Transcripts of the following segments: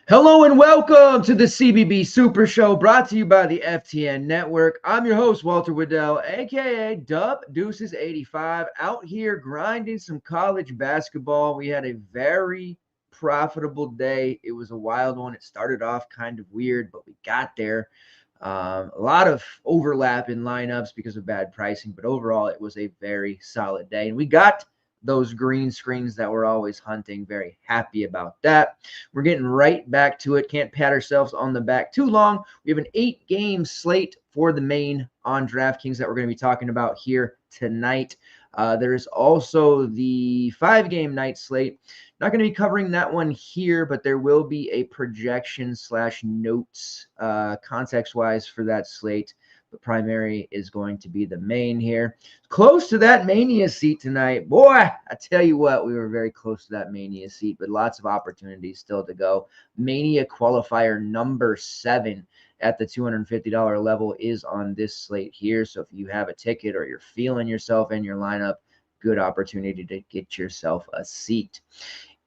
Hello and welcome to the CBB Super Show, brought to you by the FTN Network. I'm your host, Walter Waddell, aka Dub Deuces 85, out here grinding some college basketball. We had a very profitable day. It was a wild one. It started off kind of weird, but we got there. A lot of overlap in lineups because of bad pricing, but overall it was a very solid day. And we got those green screens that we're always hunting. Very happy about that. We're getting right back to it. Can't pat ourselves on the back too long. We have an 8-game slate for the main on DraftKings that we're going to be talking about here tonight. There's also the 5-game night slate. Not going to be covering that one here, but there will be a projection / notes context-wise for that slate. The primary is going to be the main here. Close to that Mania seat tonight. Boy, I tell you what, we were very close to that Mania seat, but lots of opportunities still to go. Mania qualifier number 7 at the $250 level is on this slate here. So if you have a ticket or you're feeling yourself in your lineup, good opportunity to get yourself a seat.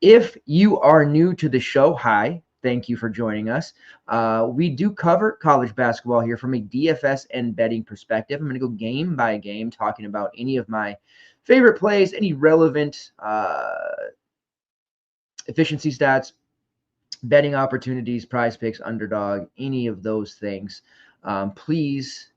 If you are new to the show, hi. Thank you for joining us. We do cover college basketball here from a DFS and betting perspective. I'm going to go game by game, talking about any of my favorite plays, any relevant efficiency stats, betting opportunities, prize picks, underdog, any of those things. Please,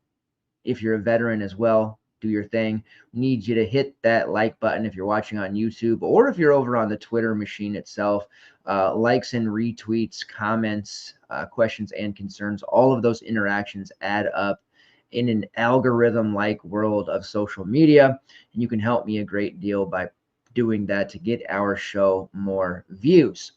if you're a veteran as well, do your thing. Need you to hit that like button if you're watching on YouTube, or if you're over on the Twitter machine itself. Likes and retweets, comments, questions and concerns, all of those interactions add up in an algorithm-like world of social media, and you can help me a great deal by doing that to get our show more views.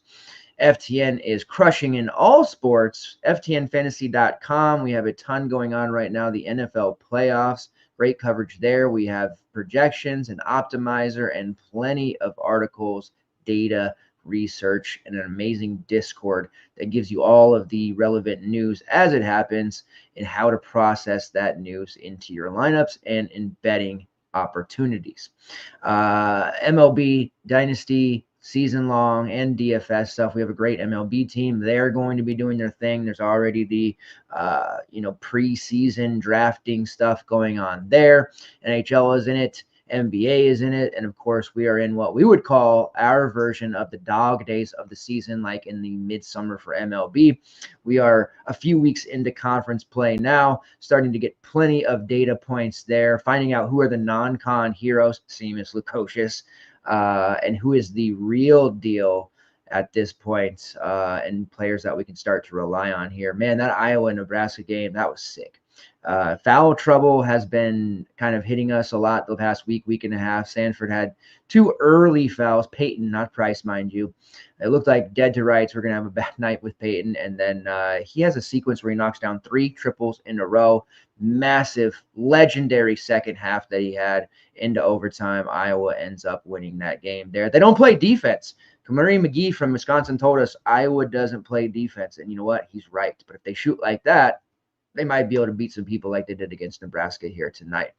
FTN is crushing in all sports. FTNfantasy.com. We have a ton going on right now. The NFL playoffs. Great coverage there. We have projections, an optimizer, and plenty of articles, data, research, and an amazing Discord that gives you all of the relevant news as it happens and how to process that news into your lineups and in betting opportunities. MLB, Dynasty, season long, and DFS stuff. We have a great MLB team. They're going to be doing their thing. There's already the preseason drafting stuff going on there. NHL is in it. NBA is in it. And of course, we are in what we would call our version of the dog days of the season, like in the midsummer for MLB. We are a few weeks into conference play now, starting to get plenty of data points there, finding out who are the non-con heroes, Seamus Lukosius, and who is the real deal at this point, and players that we can start to rely on here. Man, that Iowa-Nebraska game, that was sick. Foul trouble has been kind of hitting us a lot the past week and a half. Sanford had 2 early fouls. Peyton, not Price, mind you. It looked like dead to rights. We're going to have a bad night with Peyton. And then he has a sequence where he knocks down 3 triples in a row. Massive, legendary second half that he had into overtime. Iowa ends up winning that game there. They don't play defense. Kamari McGee from Wisconsin told us Iowa doesn't play defense. And you know what? He's right. But if they shoot like that, they might be able to beat some people like they did against Nebraska here tonight.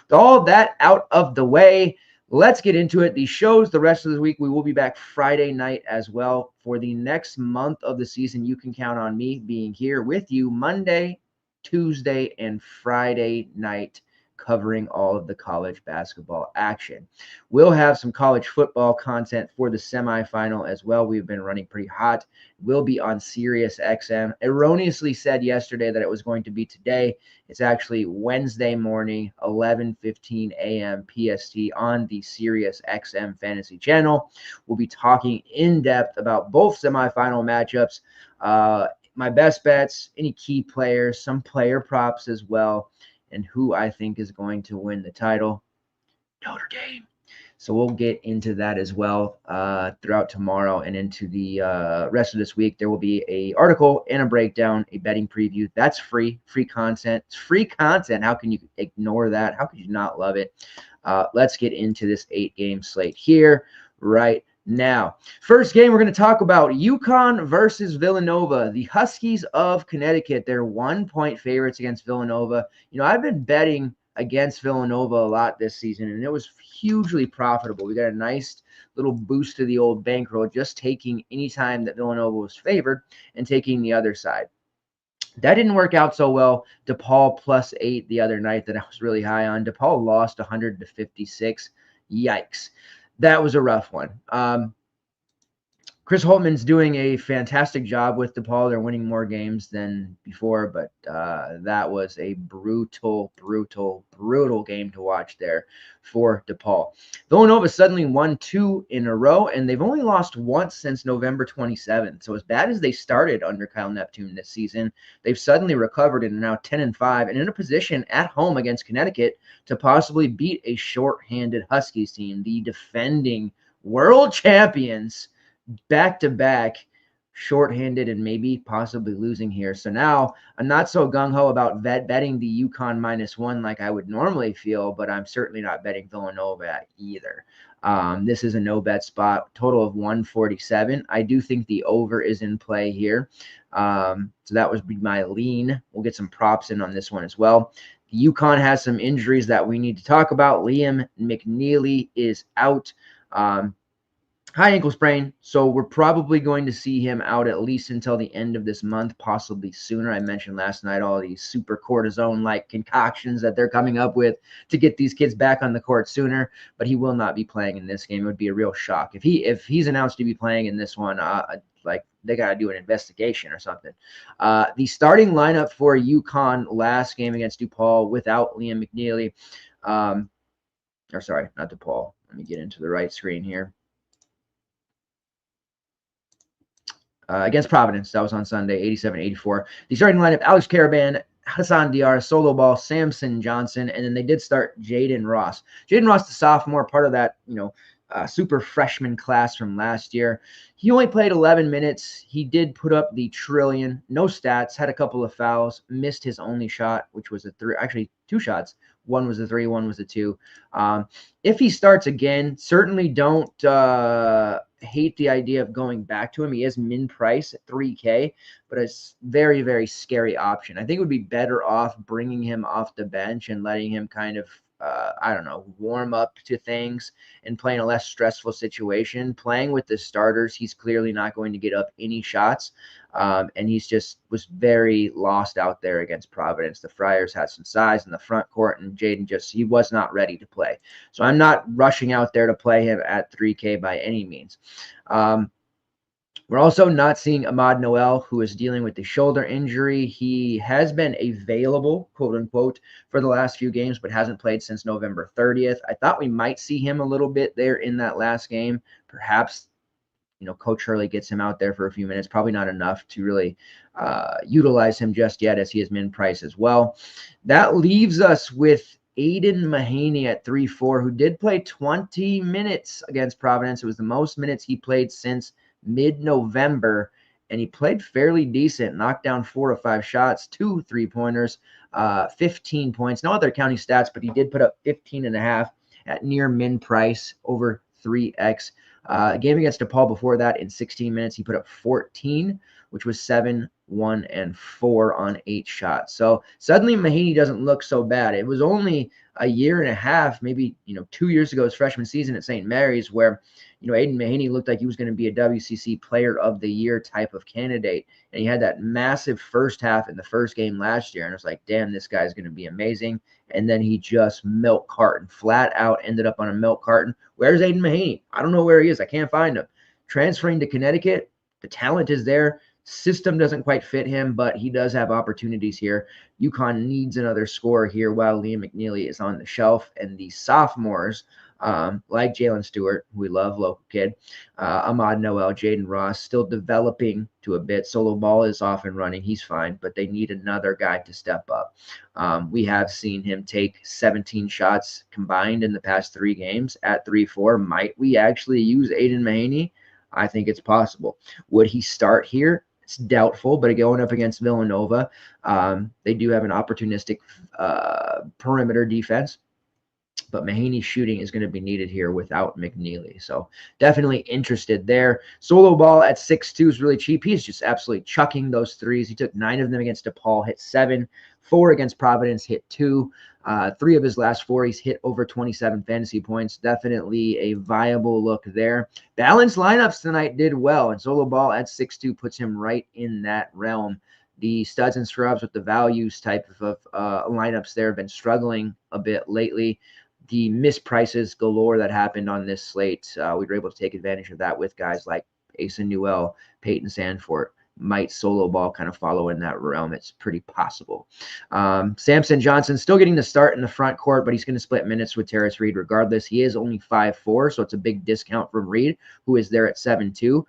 With all that out of the way, let's get into it. These shows the rest of the week, we will be back Friday night as well. For the next month of the season, you can count on me being here with you Monday, Tuesday, and Friday night, covering all of the college basketball action. We'll have some college football content for the semifinal as well. We've been running pretty hot. We'll be on Sirius XM. Erroneously said yesterday that it was going to be today. It's actually Wednesday morning, 11:15 a.m. PST on the Sirius XM Fantasy channel. We'll be talking in depth about both semifinal matchups, my best bets, any key players, some player props as well, and who I think is going to win the title. Notre Dame. So we'll get into that as well throughout tomorrow and into the rest of this week. There will be an article and a breakdown, a betting preview. That's free content. It's free content. How can you ignore that? How could you not love it? Let's get into this 8-game slate here right now. First game we're going to talk about UConn versus Villanova. The Huskies of Connecticut. They're 1-point favorites against Villanova. I've been betting against Villanova a lot this season, and it was hugely profitable. We got a nice little boost to the old bankroll just taking any time that Villanova was favored and taking the other side. That didn't work out so well. DePaul +8 the other night that I was really high on. DePaul lost 100-56. Yikes. That was a rough one. Chris Holtman's doing a fantastic job with DePaul. They're winning more games than before, but that was a brutal game to watch there for DePaul. Villanova suddenly won 2 in a row, and they've only lost once since November 27th. So as bad as they started under Kyle Neptune this season, they've suddenly recovered and are now 10-5 and in a position at home against Connecticut to possibly beat a shorthanded Huskies team, the defending world champions, back-to-back, shorthanded and maybe possibly losing here. So now I'm not so gung-ho about betting the UConn -1 like I would normally feel, but I'm certainly not betting Villanova either. This is a no-bet spot, total of 147. I do think the over is in play here. So that would be my lean. We'll get some props in on this one as well. UConn has some injuries that we need to talk about. Liam McNeely is out. High ankle sprain, so we're probably going to see him out at least until the end of this month, possibly sooner. I mentioned last night all these super cortisone-like concoctions that they're coming up with to get these kids back on the court sooner, but he will not be playing in this game. It would be a real shock. If he's announced to be playing in this one, they got to do an investigation or something. The starting lineup for UConn last game against DePaul without Liam McNeely, or sorry, not DePaul. Let me get into the right screen here. Against Providence, that was on Sunday, 87-84. The starting lineup: Alex Caravan, Hassan Diarra, Solo Ball, Samson Johnson, and then they did start Jaden Ross. Jaden Ross, the sophomore, part of that, super freshman class from last year. He only played 11 minutes. He did put up the trillion, no stats, had a couple of fouls, missed his only shot, which was a 3, actually 2 shots. One was a 3, one was a 2. If he starts again, certainly don't hate the idea of going back to him. He is min price at $3K, but it's very, very scary option. I think it would be better off bringing him off the bench and letting him kind of, warm up to things and play in a less stressful situation. Playing with the starters, he's clearly not going to get up any shots. And he's just was very lost out there against Providence. The Friars had some size in the front court, and Jaden he was not ready to play. So I'm not rushing out there to play him at $3K by any means. We're also not seeing Ahmad Noel, who is dealing with the shoulder injury. He has been available, quote unquote, for the last few games, but hasn't played since November 30th. I thought we might see him a little bit there in that last game. Perhaps, Coach Hurley gets him out there for a few minutes. Probably not enough to really utilize him just yet, as he is min price as well. That leaves us with Aiden Mahaney at 3-4, who did play 20 minutes against Providence. It was the most minutes he played since mid-November, and he played fairly decent, knocked down 4 of 5 shots, 2 3-pointers, 15 points. No other county stats, but he did put up 15.5 at near min price, over 3x. Game against DePaul before that, in 16 minutes, he put up 14, which was 7, 1, and 4 on 8 shots. So suddenly Mahaney doesn't look so bad. It was only a year and a half, maybe 2 years ago, his freshman season at St. Mary's, where Aiden Mahaney looked like he was going to be a WCC Player of the Year type of candidate, and he had that massive first half in the first game last year, and it was like, damn, this guy's going to be amazing. And then he just milk carton, flat out ended up on a milk carton. Where's Aiden Mahaney? I don't know where he is. I can't find him. Transferring to Connecticut, the talent is there. System doesn't quite fit him, but he does have opportunities here. UConn needs another scorer here while Liam McNeely is on the shelf, and the sophomores like Jalen Stewart, who we love, local kid, Ahmad Noel, Jaden Ross, still developing to a bit. Solo Ball is off and running. He's fine, but they need another guy to step up. We have seen him take 17 shots combined in the past 3 games at 3-4. Might we actually use Aiden Mahaney? I think it's possible. Would he start here? It's doubtful, but going up against Villanova, they do have an opportunistic perimeter defense. But Mahaney's shooting is going to be needed here without McNeely. So definitely interested there. Solo Ball at 6'2" is really cheap. He's just absolutely chucking those threes. He took 9 of them against DePaul, hit 7. 4 against Providence, hit 2. 3 of his last 4, he's hit over 27 fantasy points. Definitely a viable look there. Balanced lineups tonight did well, and Solo Ball at 6'2" puts him right in that realm. The studs and scrubs with the values type of lineups there have been struggling a bit lately. The misprices galore that happened on this slate, we were able to take advantage of that with guys like Asa Newell, Peyton Sandfort. Might Solo Ball kind of follow in that realm? It's pretty possible. Samson Johnson still getting the start in the front court, but he's going to split minutes with Terrace Reed regardless. He is only 5'4", so it's a big discount from Reed, who is there at 7'2".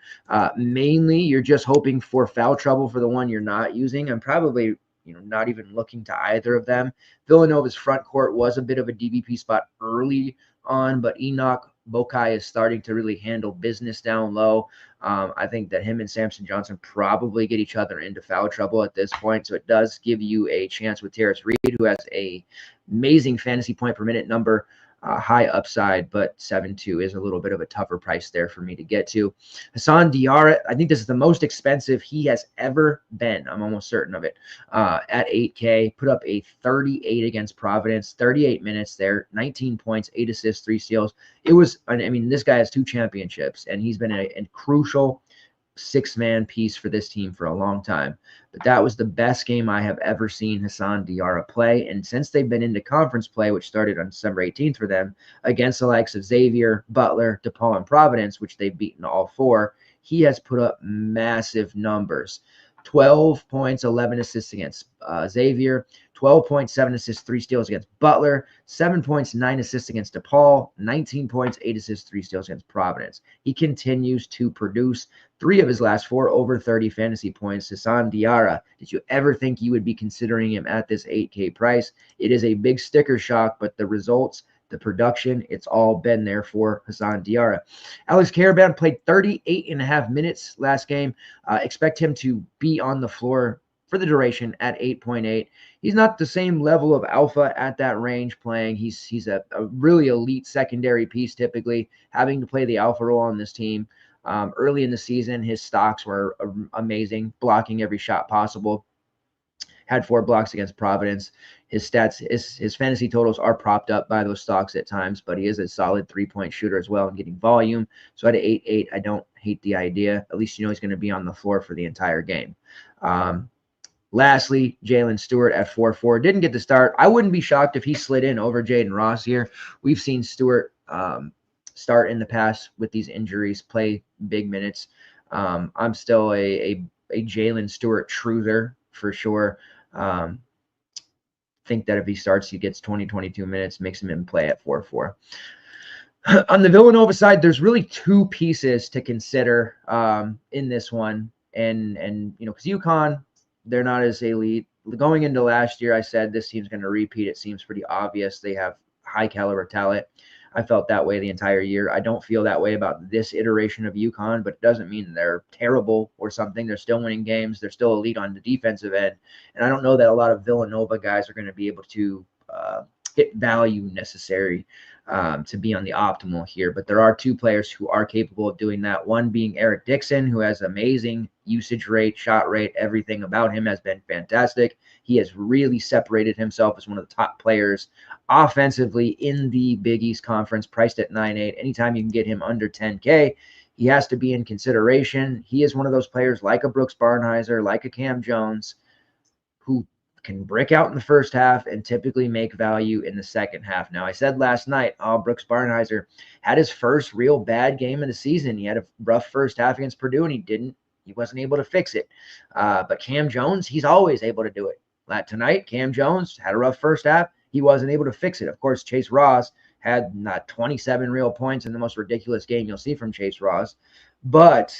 Mainly, you're just hoping for foul trouble for the one you're not using. I'm probably not even looking to either of them. Villanova's front court was a bit of a DVP spot early on, but Enoch Bokai is starting to really handle business down low. I think that him and Samson Johnson probably get each other into foul trouble at this point, so it does give you a chance with Terrace Reed, who has a amazing fantasy point per minute number. High upside, but 7.2 is a little bit of a tougher price there for me to get to. Hassan Diarra, I think this is the most expensive he has ever been. I'm almost certain of it. At 8K, put up a 38 against Providence, 38 minutes there, 19 points, 8 assists, 3 steals. It was, I mean, this guy has 2 championships, and he's been a crucial 6-man piece for this team for a long time. But that was the best game I have ever seen Hassan Diarra play. And since they've been into conference play, which started on December 18th for them, against the likes of Xavier, Butler, DePaul, and Providence, which they've beaten all 4, he has put up massive numbers. 12 points, 11 assists against Xavier, 12 points, 7 assists, 3 steals against Butler, 7 points, 9 assists against DePaul, 19 points, 8 assists, 3 steals against Providence. He continues to produce 3 of his last 4 over 30 fantasy points. Hassan Diarra, did you ever think you would be considering him at this 8K price? It is a big sticker shock, but the results, the production, it's all been there for Hassan Diarra. Alex Caravan played 38.5 minutes last game. Expect him to be on the floor for the duration at 8.8. He's not the same level of alpha at that range playing. He's a really elite secondary piece, typically having to play the alpha role on this team. Early in the season, his stocks were amazing, blocking every shot possible. Had 4 blocks against Providence. His stats, his fantasy totals are propped up by those stocks at times, but he is a solid 3-point shooter as well and getting volume. So at 8.8, I don't hate the idea. At least he's going to be on the floor for the entire game. Lastly, Jalen Stewart at 4.4 didn't get the start. I wouldn't be shocked if he slid in over Jaden Ross here. We've seen Stewart start in the past with these injuries, play big minutes. I'm still a Jalen Stewart truther for sure. Think that if he starts, he gets 20-22 minutes, makes him in play at 4.4. On the Villanova side, there's really 2 pieces to consider in this one, and because UConn, they're not as elite. Going into last year, I said this team's going to repeat. It seems pretty obvious. They have high caliber talent. I felt that way the entire year. I don't feel that way about this iteration of UConn, but it doesn't mean they're terrible or something. They're still winning games. They're still elite on the defensive end. And I don't know that a lot of Villanova guys are going to be able to hit value necessary to be on the optimal here. But there are 2 players who are capable of doing that. One being Eric Dixon, who has amazing usage rate, shot rate, everything about him has been fantastic. He has really separated himself as one of the top players offensively in the Big East Conference, priced at 9.8. Anytime you can get him under 10K, he has to be in consideration. He is one of those players like a Brooks Barnhizer, like a Cam Jones, who can break out in the first half and typically make value in the second half. Now, I said last night, Brooks Barnhizer had his first real bad game of the season. He had a rough first half against Purdue, and he wasn't able to fix it. But Cam Jones, he's always able to do it. Tonight, Cam Jones had a rough first half. He wasn't able to fix it. Of course, Chase Ross had not 27 real points in the most ridiculous game you'll see from Chase Ross. But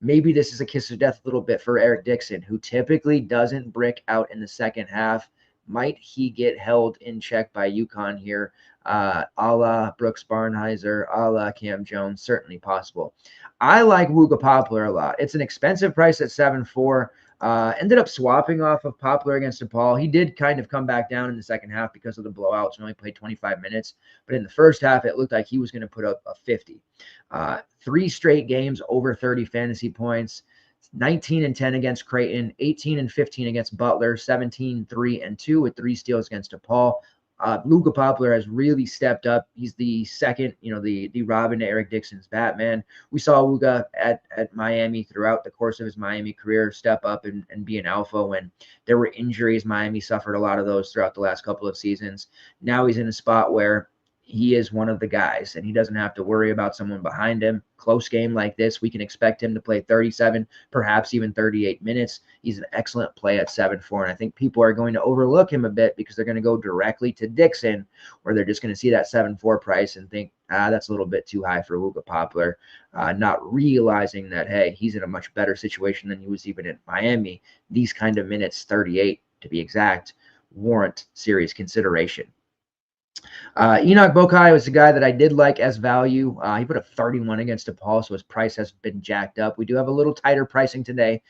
maybe this is a kiss of death a little bit for Eric Dixon, who typically doesn't brick out in the second half. Might he get held in check by UConn here, a la Brooks Barnheiser, a la Cam Jones? Certainly possible. I like Wooga Poplar a lot. It's an expensive price at 7-4. Ended up swapping off of Poplar against DePaul. He did kind of come back down in the second half because of the blowouts. He only played 25 minutes. But in the first half, it looked like he was going to put up a 50. 3 straight games over 30 fantasy points. 19-10 against Creighton, 18-15 against Butler, 17-3-2 with 3 steals against DePaul. Luka Poplar has really stepped up. He's the second, the Robin to Eric Dixon's Batman. We saw Luka at Miami throughout the course of his Miami career step up and be an alpha when there were injuries. Miami suffered a lot of those throughout the last couple of seasons. Now he's in a spot where he is one of the guys, and he doesn't have to worry about someone behind him. Close game like this, we can expect him to play 37, perhaps even 38 minutes. He's an excellent play at 7-4, and I think people are going to overlook him a bit because they're going to go directly to Dixon, where they're just going to see that 7-4 price and think, that's a little bit too high for Luka Poplar, not realizing that, hey, he's in a much better situation than he was even in Miami. These kind of minutes, 38 to be exact, warrant serious consideration. Enoch Bokai was a guy that I did like as value. He put up 31 against DePaul, so his price has been jacked up. We do have a little tighter pricing today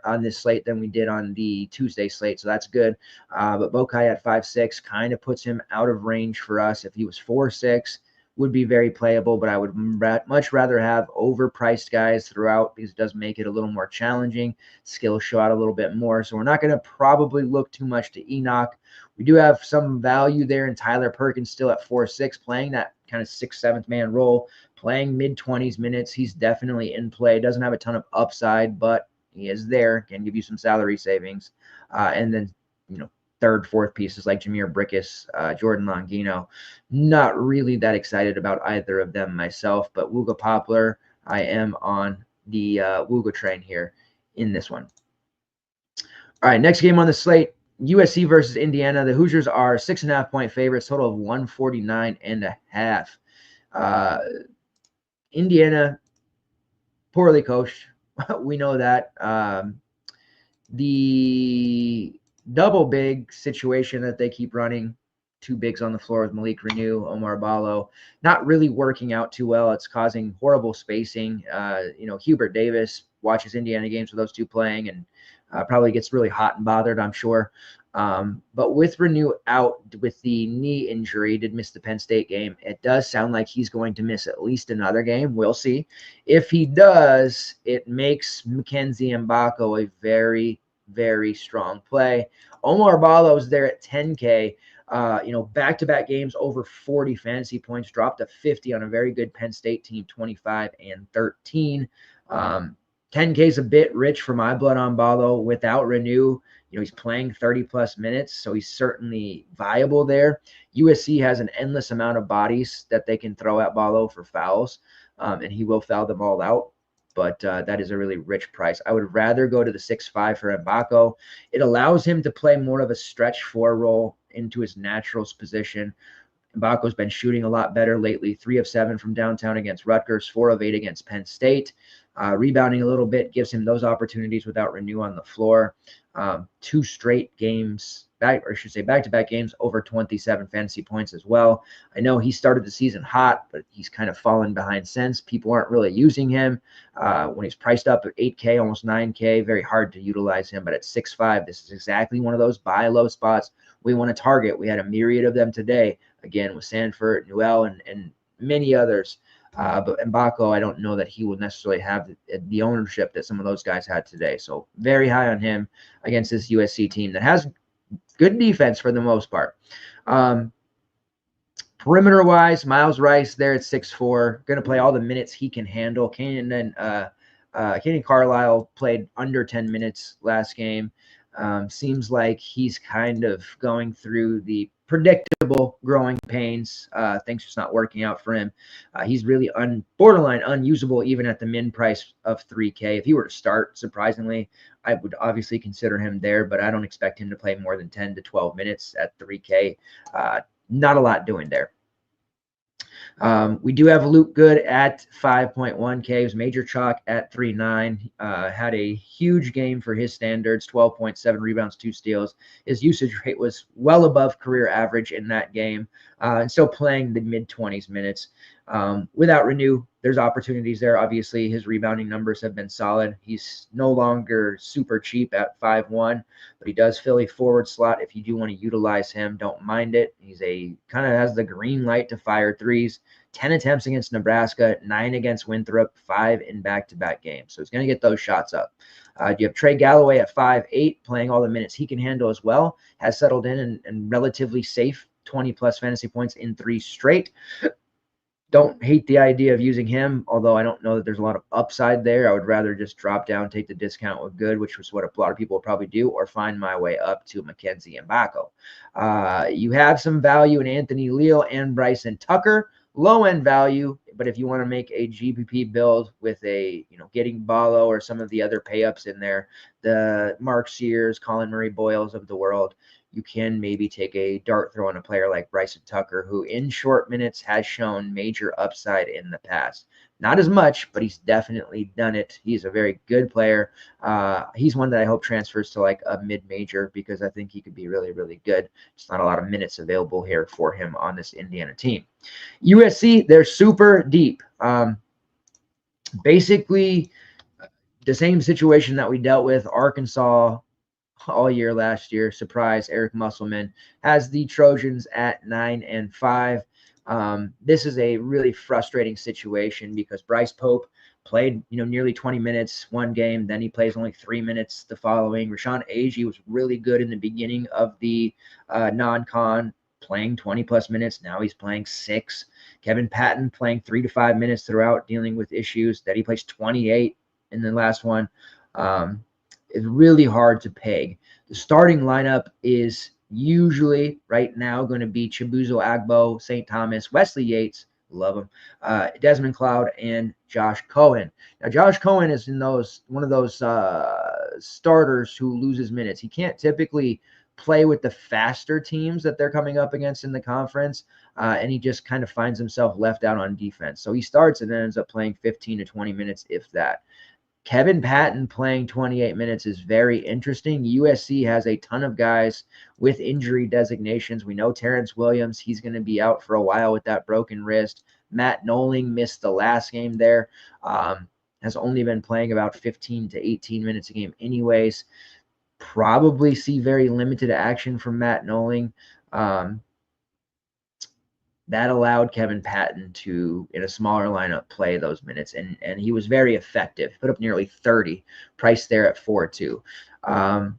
on this slate than we did on the Tuesday slate, so that's good. But Bokai at 5'6" kind of puts him out of range for us. If he was 4'6", would be very playable, but I would much rather have overpriced guys throughout because it does make it a little more challenging. Skills show out a little bit more, so we're not going to probably look too much to Enoch. We do have some value there in Tyler Perkins still at 4'6", playing that kind of 6th, 7th man role, playing mid-20s minutes. He's definitely in play. Doesn't have a ton of upside, but he is there. Can give you some salary savings. And then, third, fourth pieces like Jameer Brickus, Jordan Longino. Not really that excited about either of them myself, but Wooga Poplar, I am on the Wooga train here in this one. All right, next game on the slate, USC versus Indiana. The Hoosiers are 6.5-point favorites, total of 149.5. Indiana, poorly coached. We know that. The double big situation that they keep running, 2 bigs on the floor with Malik Renew, Omar Ballo, not really working out too well. It's causing horrible spacing. Hubert Davis watches Indiana games with those 2 playing and probably gets really hot and bothered, I'm sure. But with Renew out with the knee injury, did miss the Penn State game. It does sound like he's going to miss at least another game. We'll see. If he does, it makes Mackenzie Mbako a very, very strong play. Omar Ballo's there at 10K. Back-to-back games over 40 fantasy points, dropped to 50 on a very good Penn State team, 25-13. 10K is a bit rich for my blood on Ballo without Renew. He's playing 30-plus minutes, so he's certainly viable there. USC has an endless amount of bodies that they can throw at Ballo for fouls, and he will foul them all out. But that is a really rich price. I would rather go to the 6'5" for Mbako. It allows him to play more of a stretch 4 role into his natural position. Mbako's been shooting a lot better lately, 3 of 7 from downtown against Rutgers, 4 of 8 against Penn State. Rebounding a little bit gives him those opportunities without Renew on the floor. 2 straight games, back-to-back games over 27 fantasy points as well. I know he started the season hot, but he's kind of fallen behind since. People aren't really using him. When he's priced up at 8K, almost 9K, very hard to utilize him. But at 6'5", this is exactly one of those buy low spots we want to target. We had a myriad of them today, again, with Sanford, Newell, and many others. But Mbako, I don't know that he will necessarily have the ownership that some of those guys had today. So very high on him against this USC team that has good defense for the most part. Perimeter-wise, Miles Rice there at 6'4", going to play all the minutes he can handle. Kenyon Carlisle played under 10 minutes last game. Seems like he's kind of going through the predictable growing pains. Things just not working out for him. He's really borderline unusable even at the min price of 3K. If he were to start, surprisingly, I would obviously consider him there, but I don't expect him to play more than 10 to 12 minutes at 3K. Not a lot doing there. We do have Luke Good at 5.1K. He was major chalk at 3.9. Had a huge game for his standards, 12.7 rebounds, 2 steals. His usage rate was well above career average in that game, and still playing the mid-20s minutes. Without Renew, there's opportunities there. Obviously, his rebounding numbers have been solid. He's no longer super cheap at 5.1, but he does fill a forward slot. If you do want to utilize him, don't mind it. He's kind of has the green light to fire threes. 10 attempts against Nebraska, 9 against Winthrop, 5 in back-to-back games. So he's going to get those shots up. You have Trey Galloway at 5'8", playing all the minutes he can handle as well. Has settled in and relatively safe, 20-plus fantasy points in 3 straight. Don't hate the idea of using him, although I don't know that there's a lot of upside there. I would rather just drop down, take the discount with Good, which was what a lot of people will probably do, or find my way up to Mackenzie and Bacco. You have some value in Anthony Leal and Bryson Tucker. Low-end value, but if you want to make a GPP build with getting Ballo or some of the other pay-ups in there, the Mark Sears, Colin Murray Boyles of the world, you can maybe take a dart throw on a player like Bryson Tucker, who in short minutes has shown major upside in the past. Not as much, but he's definitely done it. He's a very good player. He's one that I hope transfers to like a mid-major because I think he could be really, really good. Just not a lot of minutes available here for him on this Indiana team. USC, they're super deep. Basically, the same situation that we dealt with Arkansas all year last year. Surprise, Eric Musselman has the Trojans at 9-5. This is a really frustrating situation because Bryce Pope played, nearly 20 minutes one game. Then he plays only 3 minutes the following. Rashawn Agee was really good in the beginning of the non-con, playing 20-plus minutes. Now he's playing 6. Kevin Patton playing 3 to 5 minutes throughout, dealing with issues. That he plays 28 in the last one. It's really hard to peg. The starting lineup is usually right now going to be Chibuzo Agbo, St. Thomas, Wesley Yates, love him, Desmond Cloud, and Josh Cohen. Now, Josh Cohen is one of those starters who loses minutes. He can't typically play with the faster teams that they're coming up against in the conference, and he just kind of finds himself left out on defense. So he starts and then ends up playing 15 to 20 minutes, if that. Kevin Patton playing 28 minutes is very interesting. USC has a ton of guys with injury designations. We know Terrence Williams, he's going to be out for a while with that broken wrist. Matt Noling missed the last game there. Has only been playing about 15 to 18 minutes a game anyways. Probably see very limited action from Matt Noling. That allowed Kevin Patton to, in a smaller lineup, play those minutes, and he was very effective. Put up nearly 30, priced there at 4.2.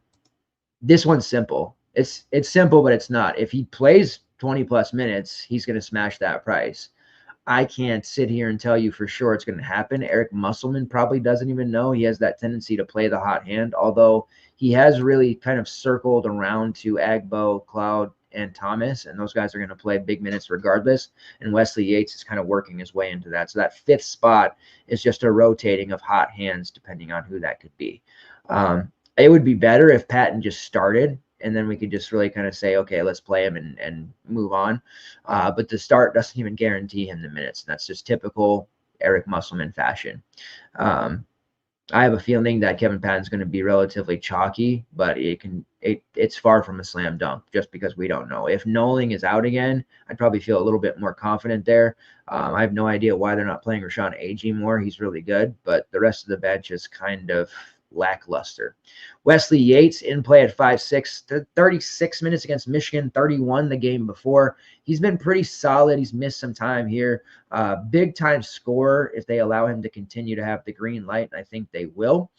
This one's simple. It's simple, but it's not. If he plays 20-plus minutes, he's going to smash that price. I can't sit here and tell you for sure it's going to happen. Eric Musselman probably doesn't even know. He has that tendency to play the hot hand, although he has really kind of circled around to Agbo, Cloud, and Thomas, and those guys are going to play big minutes regardless. And Wesley Yates is kind of working his way into that. So that 5th spot is just a rotating of hot hands, depending on who that could be. It would be better if Patton just started, and then we could just really kind of say, okay, let's play him and move on. But the start doesn't even guarantee him the minutes. And that's just typical Eric Musselman fashion. I have a feeling that Kevin Patton's going to be relatively chalky, but it's far from a slam dunk just because we don't know. If Noling is out again, I'd probably feel a little bit more confident there. I have no idea why they're not playing Rashawn Agee more. He's really good, but the rest of the bench is kind of lackluster. Wesley Yates in play at 5'6", 36 minutes against Michigan, 31 the game before. He's been pretty solid. He's missed some time here. Big time scorer if they allow him to continue to have the green light, and I think they will.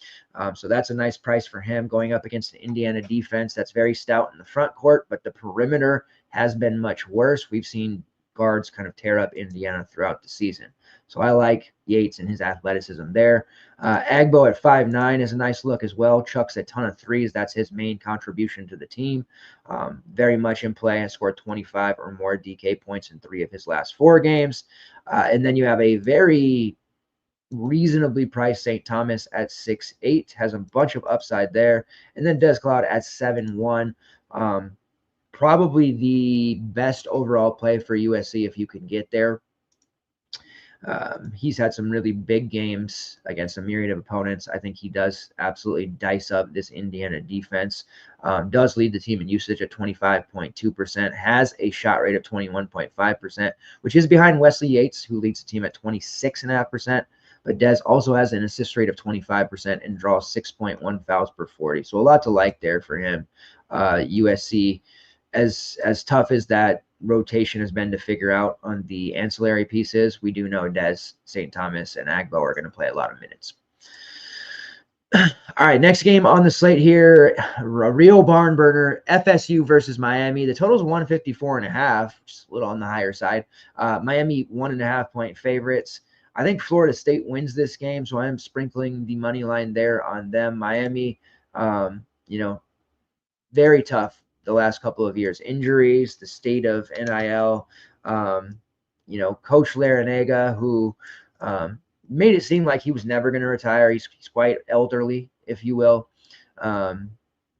So that's a nice price for him going up against an Indiana defense that's very stout in the front court, but the perimeter has been much worse. We've seen guards kind of tear up Indiana throughout the season. So I like Yates and his athleticism there. Agbo at 5'9" is a nice look as well. Chucks a ton of threes. That's his main contribution to the team. Very much in play. Has scored 25 or more DK points in 3 of his last 4 games. And then you have a very reasonably priced St. Thomas at 6'8". Has a bunch of upside there. And then Des Cloud at 7'1". Probably the best overall play for USC if you can get there. He's had some really big games against a myriad of opponents. I think he does absolutely dice up this Indiana defense. Does lead the team in usage at 25.2%, has a shot rate of 21.5%, which is behind Wesley Yates, who leads the team at 26.5%. But Dez also has an assist rate of 25% and draws 6.1 fouls per 40. So a lot to like there for him. USC, as tough as that rotation has been to figure out on the ancillary pieces, we do know Dez, St. Thomas, and Agbo are going to play a lot of minutes. All right, next game on the slate here, a real barn burner, FSU versus Miami. The total is 154.5, which is a little on the higher side. Miami 1.5 point favorites. I think Florida State wins this game, so I am sprinkling the money line there on them. Miami, very tough the last couple of years. Injuries, the state of NIL, Coach Larinaga, who made it seem like he was never going to retire. He's quite elderly, if you will.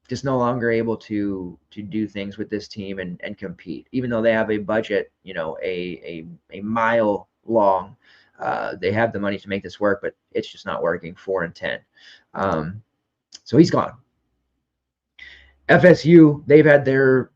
Just no longer able to do things with this team and compete, even though they have a budget, a mile long. They have the money to make this work, but it's just not working. 4-10. So he's gone. FSU, they've had their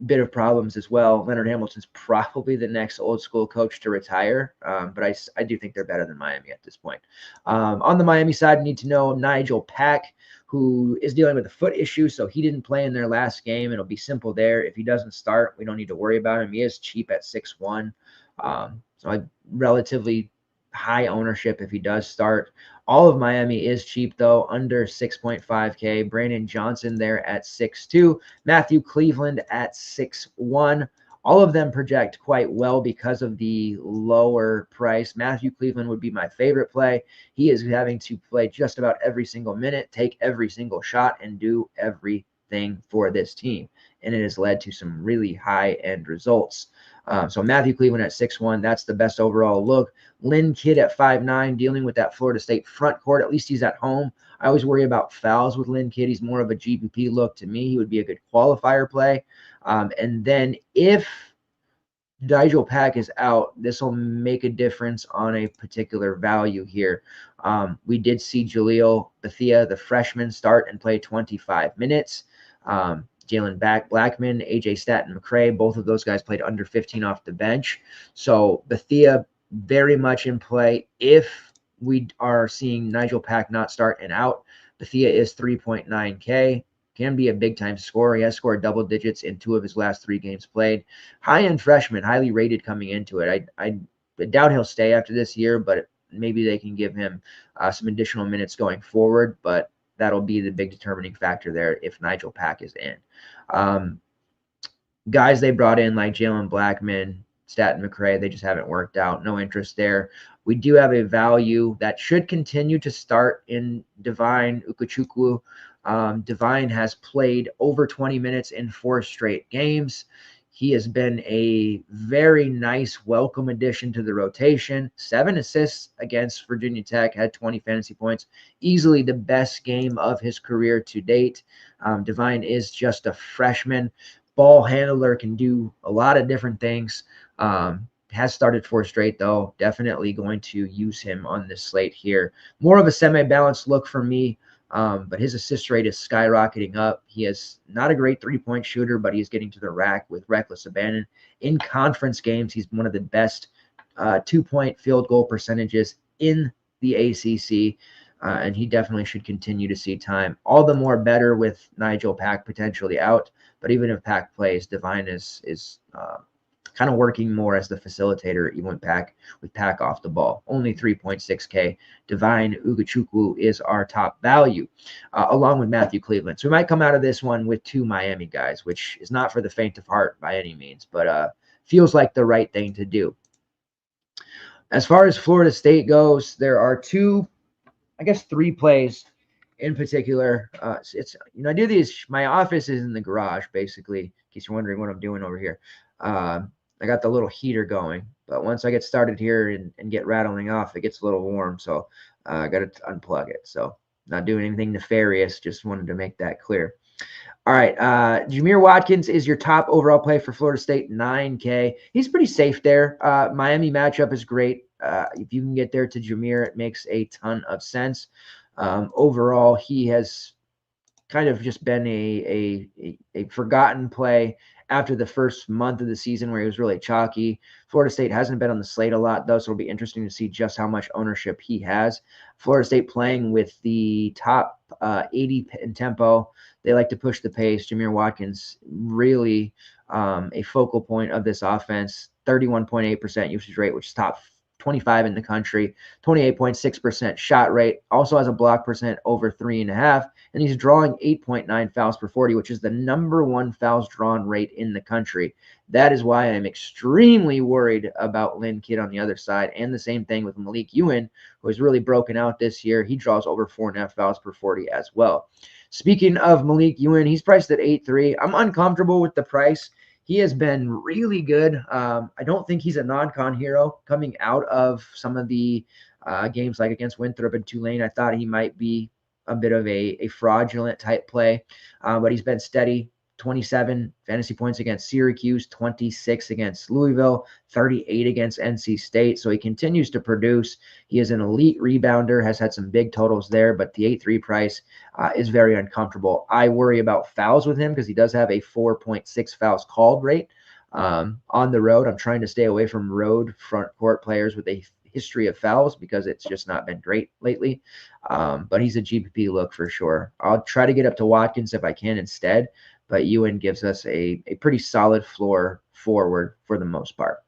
bit of problems as well. Leonard Hamilton's probably the next old school coach to retire, but I do think they're better than Miami at this point. On the Miami side, you need to know Nigel Pack, who is dealing with a foot issue, so he didn't play in their last game. It'll be simple there. If he doesn't start, we don't need to worry about him. He is cheap at 6-1, so I relatively high ownership if he does start. All of Miami is cheap, though, under 6.5K. Brandon Johnson there at 6.2. Matthew Cleveland at 6.1. All of them project quite well because of the lower price. Matthew Cleveland would be my favorite play. He is having to play just about every single minute, take every single shot, and do everything for this team. And it has led to some really high-end results. So Matthew Cleveland at 6-1, that's the best overall look. Lynn Kidd at 5-9, dealing with that Florida State front court. At least he's at home. I always worry about fouls with Lynn Kidd. He's more of a GPP look to me. He would be a good qualifier play. And then if Nigel Pack is out, this will make a difference on a particular value here. We did see Jaleel Bethea, the freshman, start and play 25 minutes. Jalen Blackman, AJ Staten McCray, both of those guys played under 15 off the bench. So Bethea very much in play. If we are seeing Nigel Pack not start and out, Bethea is 3.9K. Can be a big-time scorer. He has scored double digits in 2 of his last 3 games played. High-end freshman, highly rated coming into it. I doubt he'll stay after this year, but maybe they can give him some additional minutes going forward. But that'll be the big determining factor there if Nigel Pack is in. Guys they brought in like Jalen Blackman, Staten McCray, they just haven't worked out. No interest there. We do have a value that should continue to start in Divine Ukachukwu. Divine has played over 20 minutes in 4 straight games. He has been a very nice welcome addition to the rotation. 7 assists against Virginia Tech, had 20 fantasy points. Easily the best game of his career to date. Divine is just a freshman. Ball handler, can do a lot of different things. Has started 4 straight, though. Definitely going to use him on this slate here. More of a semi-balanced look for me. But his assist rate is skyrocketing up. He is not a great 3-point shooter, but he's getting to the rack with reckless abandon. In conference games, he's one of the best 2-point field goal percentages in the ACC, and he definitely should continue to see time. All the more better with Nigel Pack potentially out, but even if Pack plays, Divine is kind of working more as the facilitator, even with Pack off the ball. Only 3.6K. Divine Ugachukwu is our top value, along with Matthew Cleveland. So we might come out of this one with 2 Miami guys, which is not for the faint of heart by any means, but feels like the right thing to do. As far as Florida State goes, there are 3 plays in particular. I do these, my office is in the garage, basically, in case you're wondering what I'm doing over here. I got the little heater going, but once I get started here and get rattling off, it gets a little warm, so I got to unplug it. So not doing anything nefarious, just wanted to make that clear. All right, Jameer Watkins is your top overall play for Florida State, 9K. He's pretty safe there. Miami matchup is great. if you can get there to Jameer, it makes a ton of sense. Overall, he has kind of just been a forgotten play after the first month of the season where he was really chalky. Florida State hasn't been on the slate a lot, though, so it'll be interesting to see just how much ownership he has. Florida State playing with the top 80 in tempo. They like to push the pace. Jameer Watkins really a focal point of this offense. 31.8% usage rate, which is top 25 in the country. 28.6% shot rate. Also has a block percent over 3.5. And he's drawing 8.9 fouls per 40, which is the number one fouls drawn rate in the country. That is why I'm extremely worried about Lynn Kidd on the other side. And the same thing with Malik Ewan, who has really broken out this year. He draws over 4.5 fouls per 40 as well. Speaking of Malik Ewan, he's priced at 8.3. I'm uncomfortable with the price. He has been really good. I don't think he's a non-con hero coming out of some of the games like against Winthrop and Tulane. I thought he might be a bit of a fraudulent type play, but he's been steady. 27 fantasy points against Syracuse, 26 against Louisville, 38 against NC State. So he continues to produce. He is an elite rebounder, has had some big totals there, but the 8.3 price is very uncomfortable. I worry about fouls with him because he does have a 4.6 fouls called rate on the road. I'm trying to stay away from road front court players with a history of fouls because it's just not been great lately. But he's a GPP look for sure. I'll try to get up to Watkins if I can instead, but Ewan gives us a pretty solid floor forward for the most part.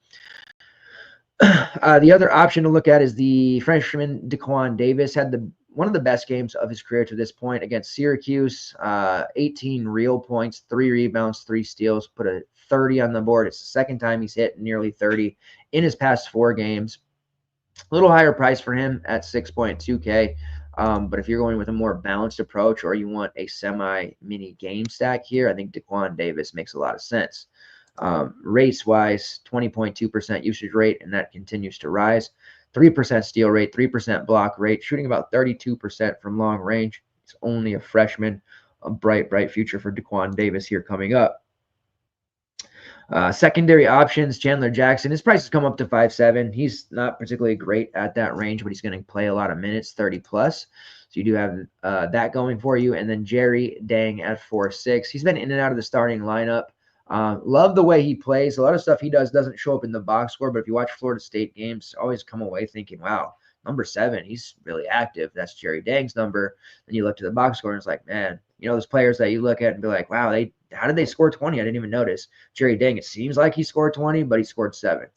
The other option to look at is the freshman Daquan Davis. Had one of the best games of his career to this point against Syracuse. 18 real points, 3 rebounds, 3 steals, put a 30 on the board. It's the second time he's hit nearly 30 in his past 4 games. A little higher price for him at 6.2K. But if you're going with a more balanced approach or you want a semi-mini game stack here, I think Daquan Davis makes a lot of sense. Rates-wise, 20.2% usage rate, and that continues to rise. 3% steal rate, 3% block rate, shooting about 32% from long range. He's only a freshman. A bright, bright future for Daquan Davis here coming up. Secondary options, Chandler Jackson. His price has come up to 5.7. He's not particularly great at that range, but he's going to play a lot of minutes, 30 plus. So you do have that going for you. And then Jerry Dang at 4.6. He's been in and out of the starting lineup. Love the way he plays. A lot of stuff he does doesn't show up in the box score, but if you watch Florida State games, always come away thinking, wow, number 7, he's really active. That's Jerry Dang's number. Then you look to the box score and it's like, man, you know, those players that you look at and be like, wow, how did they score 20? I didn't even notice. Jerry Dang, it seems like he scored 20, but he scored 7.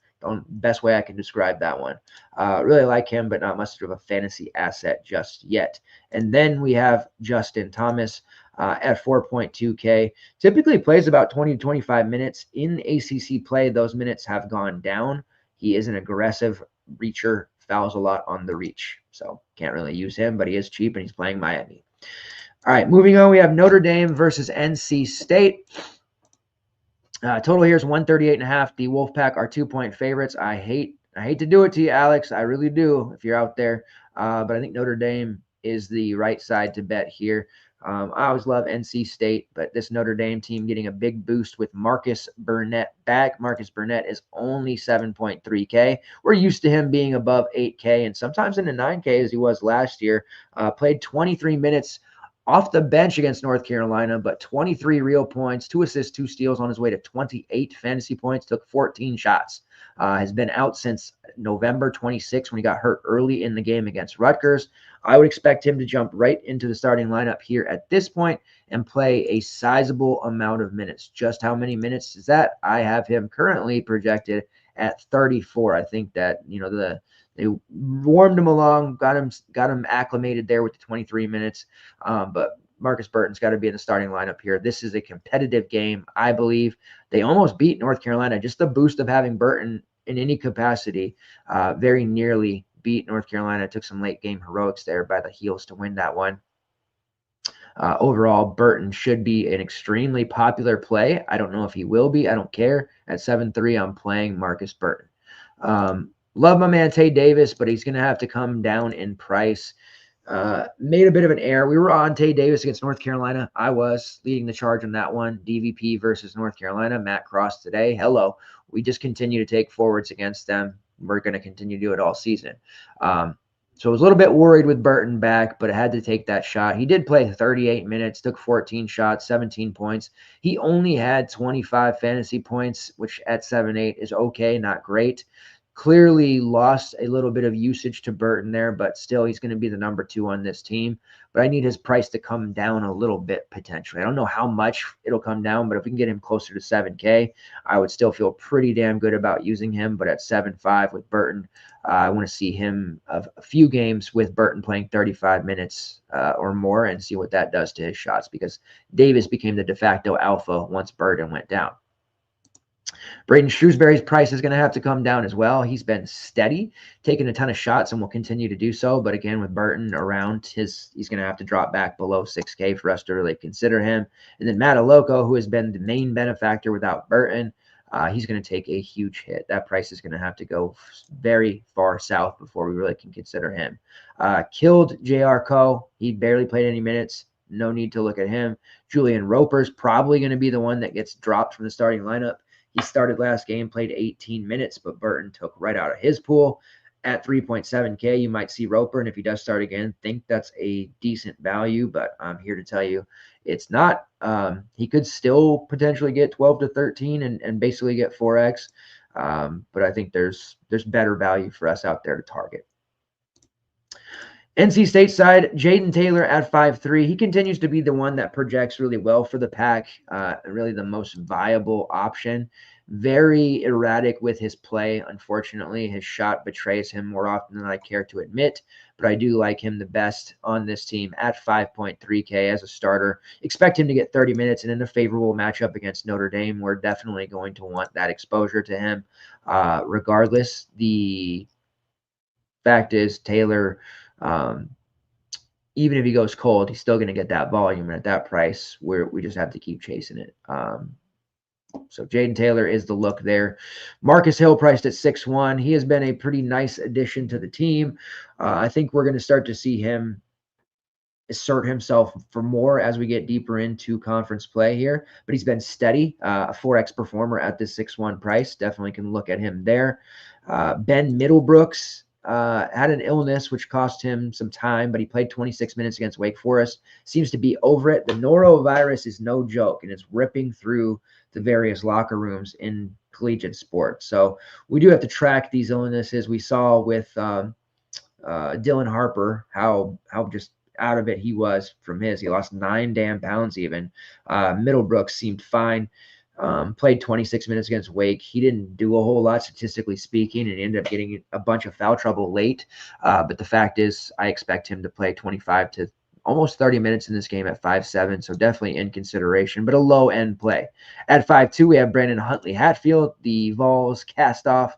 Best way I can describe that one. Really like him, but not much of a fantasy asset just yet. And then we have Justin Thomas at 4.2K. Typically plays about 20 to 25 minutes. In ACC play, those minutes have gone down. He is an aggressive reacher, fouls a lot on the reach. So can't really use him, but he is cheap and he's playing Miami. All right, moving on, we have Notre Dame versus NC State. Total here is 138.5. The Wolfpack are 2-point favorites. I hate to do it to you, Alex. I really do if you're out there. But I think Notre Dame is the right side to bet here. I always love NC State, but this Notre Dame team getting a big boost with Marcus Burnett back. Marcus Burnett is only 7.3K. We're used to him being above 8K and sometimes in the 9K as he was last year. Played 23 minutes off the bench against North Carolina, but 23 real points, 2 assists, 2 steals on his way to 28 fantasy points, took 14 shots. Has been out since November 26 when he got hurt early in the game against Rutgers. I would expect him to jump right into the starting lineup here at this point and play a sizable amount of minutes. Just how many minutes is that? I have him currently projected at 34. I think that, you know, they warmed him along, got him acclimated there with the 23 minutes. But Marcus Burton's got to be in the starting lineup here. This is a competitive game, I believe. They almost beat North Carolina. Just the boost of having Burton in any capacity very nearly beat North Carolina. Took some late game heroics there by the heels to win that one. Overall, Burton should be an extremely popular play. I don't know if he will be. I don't care. At 7.3, I'm playing Marcus Burton. Love my man Tay Davis, but he's going to have to come down in price. Made a bit of an error. We were on Tay Davis against North Carolina. I was leading the charge on that one. DVP versus North Carolina. Matt Cross today. Hello. We just continue to take forwards against them. we're going to continue to do it all season. So I was a little bit worried with Burton back, but I had to take that shot. He did play 38 minutes, took 14 shots, 17 points. He only had 25 fantasy points, which at 7-8 is okay, not great. Clearly lost a little bit of usage to Burton there, but still he's going to be the number 2 on this team. But I need his price to come down a little bit potentially. I don't know how much it'll come down, but if we can get him closer to 7K, I would still feel pretty damn good about using him. But at 7.5 with Burton, I want to see him of a few games with Burton playing 35 minutes or more and see what that does to his shots, because Davis became the de facto alpha once Burton went down. Braden Shrewsbury's price is going to have to come down as well. He's been steady, taking a ton of shots, and will continue to do so. But again, with Burton around, he's going to have to drop back below 6K for us to really consider him. And then Mataloco, who has been the main benefactor without Burton, he's going to take a huge hit. That price is going to have to go very far south before we really can consider him. Killed J.R. Coe. He barely played any minutes. No need to look at him. Julian Roper's probably going to be the one that gets dropped from the starting lineup. He started last game, played 18 minutes, but Burton took right out of his pool. At 3.7K, you might see Roper, and if he does start again, think that's a decent value, but I'm here to tell you it's not. He could still potentially get 12 to 13 and basically get 4X, but I think there's better value for us out there to target. NC State side, Jaden Taylor at 5'3". He continues to be the one that projects really well for the pack, really the most viable option. Very erratic with his play, unfortunately. His shot betrays him more often than I care to admit, but I do like him the best on this team at 5.3K as a starter. Expect him to get 30 minutes, and in a favorable matchup against Notre Dame, we're definitely going to want that exposure to him. Regardless, the fact is Taylor, even if he goes cold, he's still going to get that volume, and at that price, we just have to keep chasing it. So Jaden Taylor is the look there. Marcus Hill priced at 6'1". He has been a pretty nice addition to the team. I think we're going to start to see him assert himself for more as we get deeper into conference play here, but he's been steady, a 4X performer at this 6'1" price. Definitely can look at him there. Ben Middlebrooks had an illness which cost him some time, but he played 26 minutes against Wake Forest. Seems to be over it. The norovirus is no joke, and it's ripping through the various locker rooms in collegiate sports. So we do have to track these illnesses. We saw with Dylan Harper how just out of it he was from his. He lost 9 damn pounds even. Middlebrooks seemed fine. Played 26 minutes against Wake. He didn't do a whole lot statistically speaking, and ended up getting a bunch of foul trouble late. But the fact is, I expect him to play 25 to almost 30 minutes in this game at 5'7", so definitely in consideration, but a low-end play. At 5'2", we have Brandon Huntley-Hatfield, the Vols cast-off.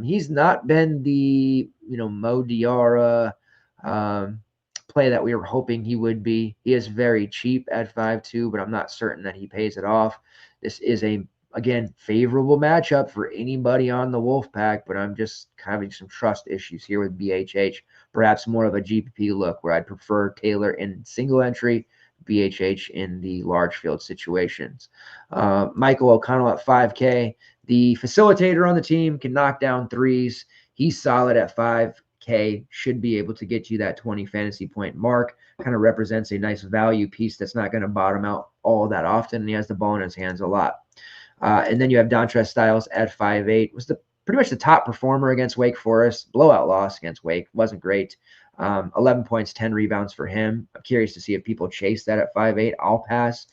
He's not been the, Mo Diarra play that we were hoping he would be. He is very cheap at 5'2", but I'm not certain that he pays it off. This is again, favorable matchup for anybody on the Wolfpack, but I'm just having some trust issues here with BHH. Perhaps more of a GPP look where I'd prefer Taylor in single entry, BHH in the large field situations. Michael O'Connell at 5K. The facilitator on the team can knock down threes. He's solid at 5K, should be able to get you that 20 fantasy point mark. Kind of represents a nice value piece that's not going to bottom out all that often, and he has the ball in his hands a lot. And then you have Dontrez Styles at 5'8". Was pretty much the top performer against Wake Forest. Blowout loss against Wake. Wasn't great. 11 points, 10 rebounds for him. I'm curious to see if people chase that at 5'8". I'll pass.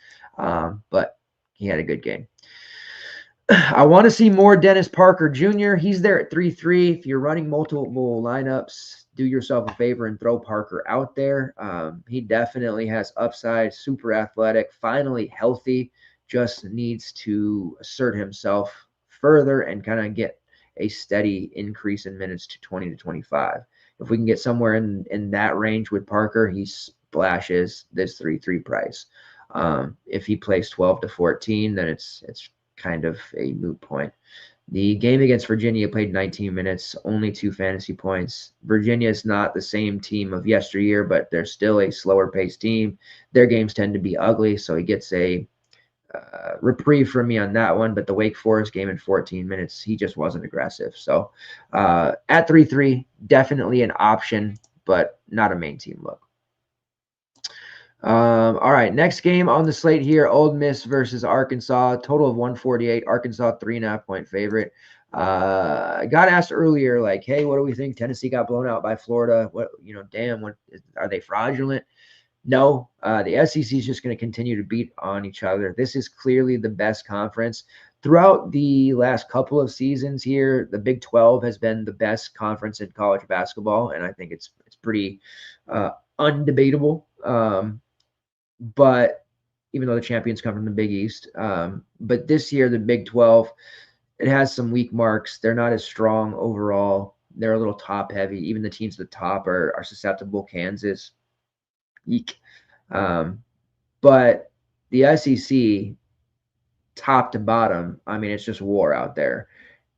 But he had a good game. I want to see more Dennis Parker Jr. He's there at 3'3". If you're running multiple lineups, do yourself a favor and throw Parker out there. He definitely has upside, super athletic, finally healthy. Just needs to assert himself further and kind of get a steady increase in minutes to 20 to 25. If we can get somewhere in that range with Parker, he splashes this 3-3 price. If he plays 12 to 14, then it's kind of a moot point. The game against Virginia played 19 minutes, only 2 fantasy points. Virginia is not the same team of yesteryear, but they're still a slower paced team. Their games tend to be ugly, so he gets a reprieve from me on that one, but the Wake Forest game in 14 minutes, he just wasn't aggressive. So at 3-3, definitely an option, but not a main team look. All right, next game on the slate here, Ole Miss versus Arkansas. Total of 148. Arkansas 3.5-point favorite. I got asked earlier, like, hey, what do we think? Tennessee got blown out by Florida. What, damn, what are they fraudulent? No, the SEC is just going to continue to beat on each other. This is clearly the best conference. Throughout the last couple of seasons here, the Big 12 has been the best conference in college basketball, and I think it's pretty undebatable. But even though the champions come from the Big East, but this year the Big 12, it has some weak marks. They're not as strong overall. They're a little top heavy. Even the teams at the top are susceptible. Kansas, eek. But the SEC, top to bottom, I mean, it's just war out there.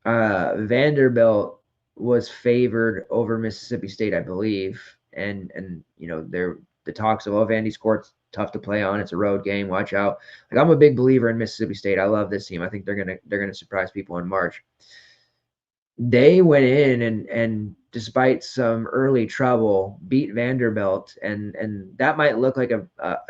Vanderbilt was favored over Mississippi State, I believe, and the talks of, Vandy's court's tough to play on. It's a road game. Watch out. Like, I'm a big believer in Mississippi State. I love this team. I think they're gonna surprise people in March. They went in and despite some early trouble, beat Vanderbilt, and that might look like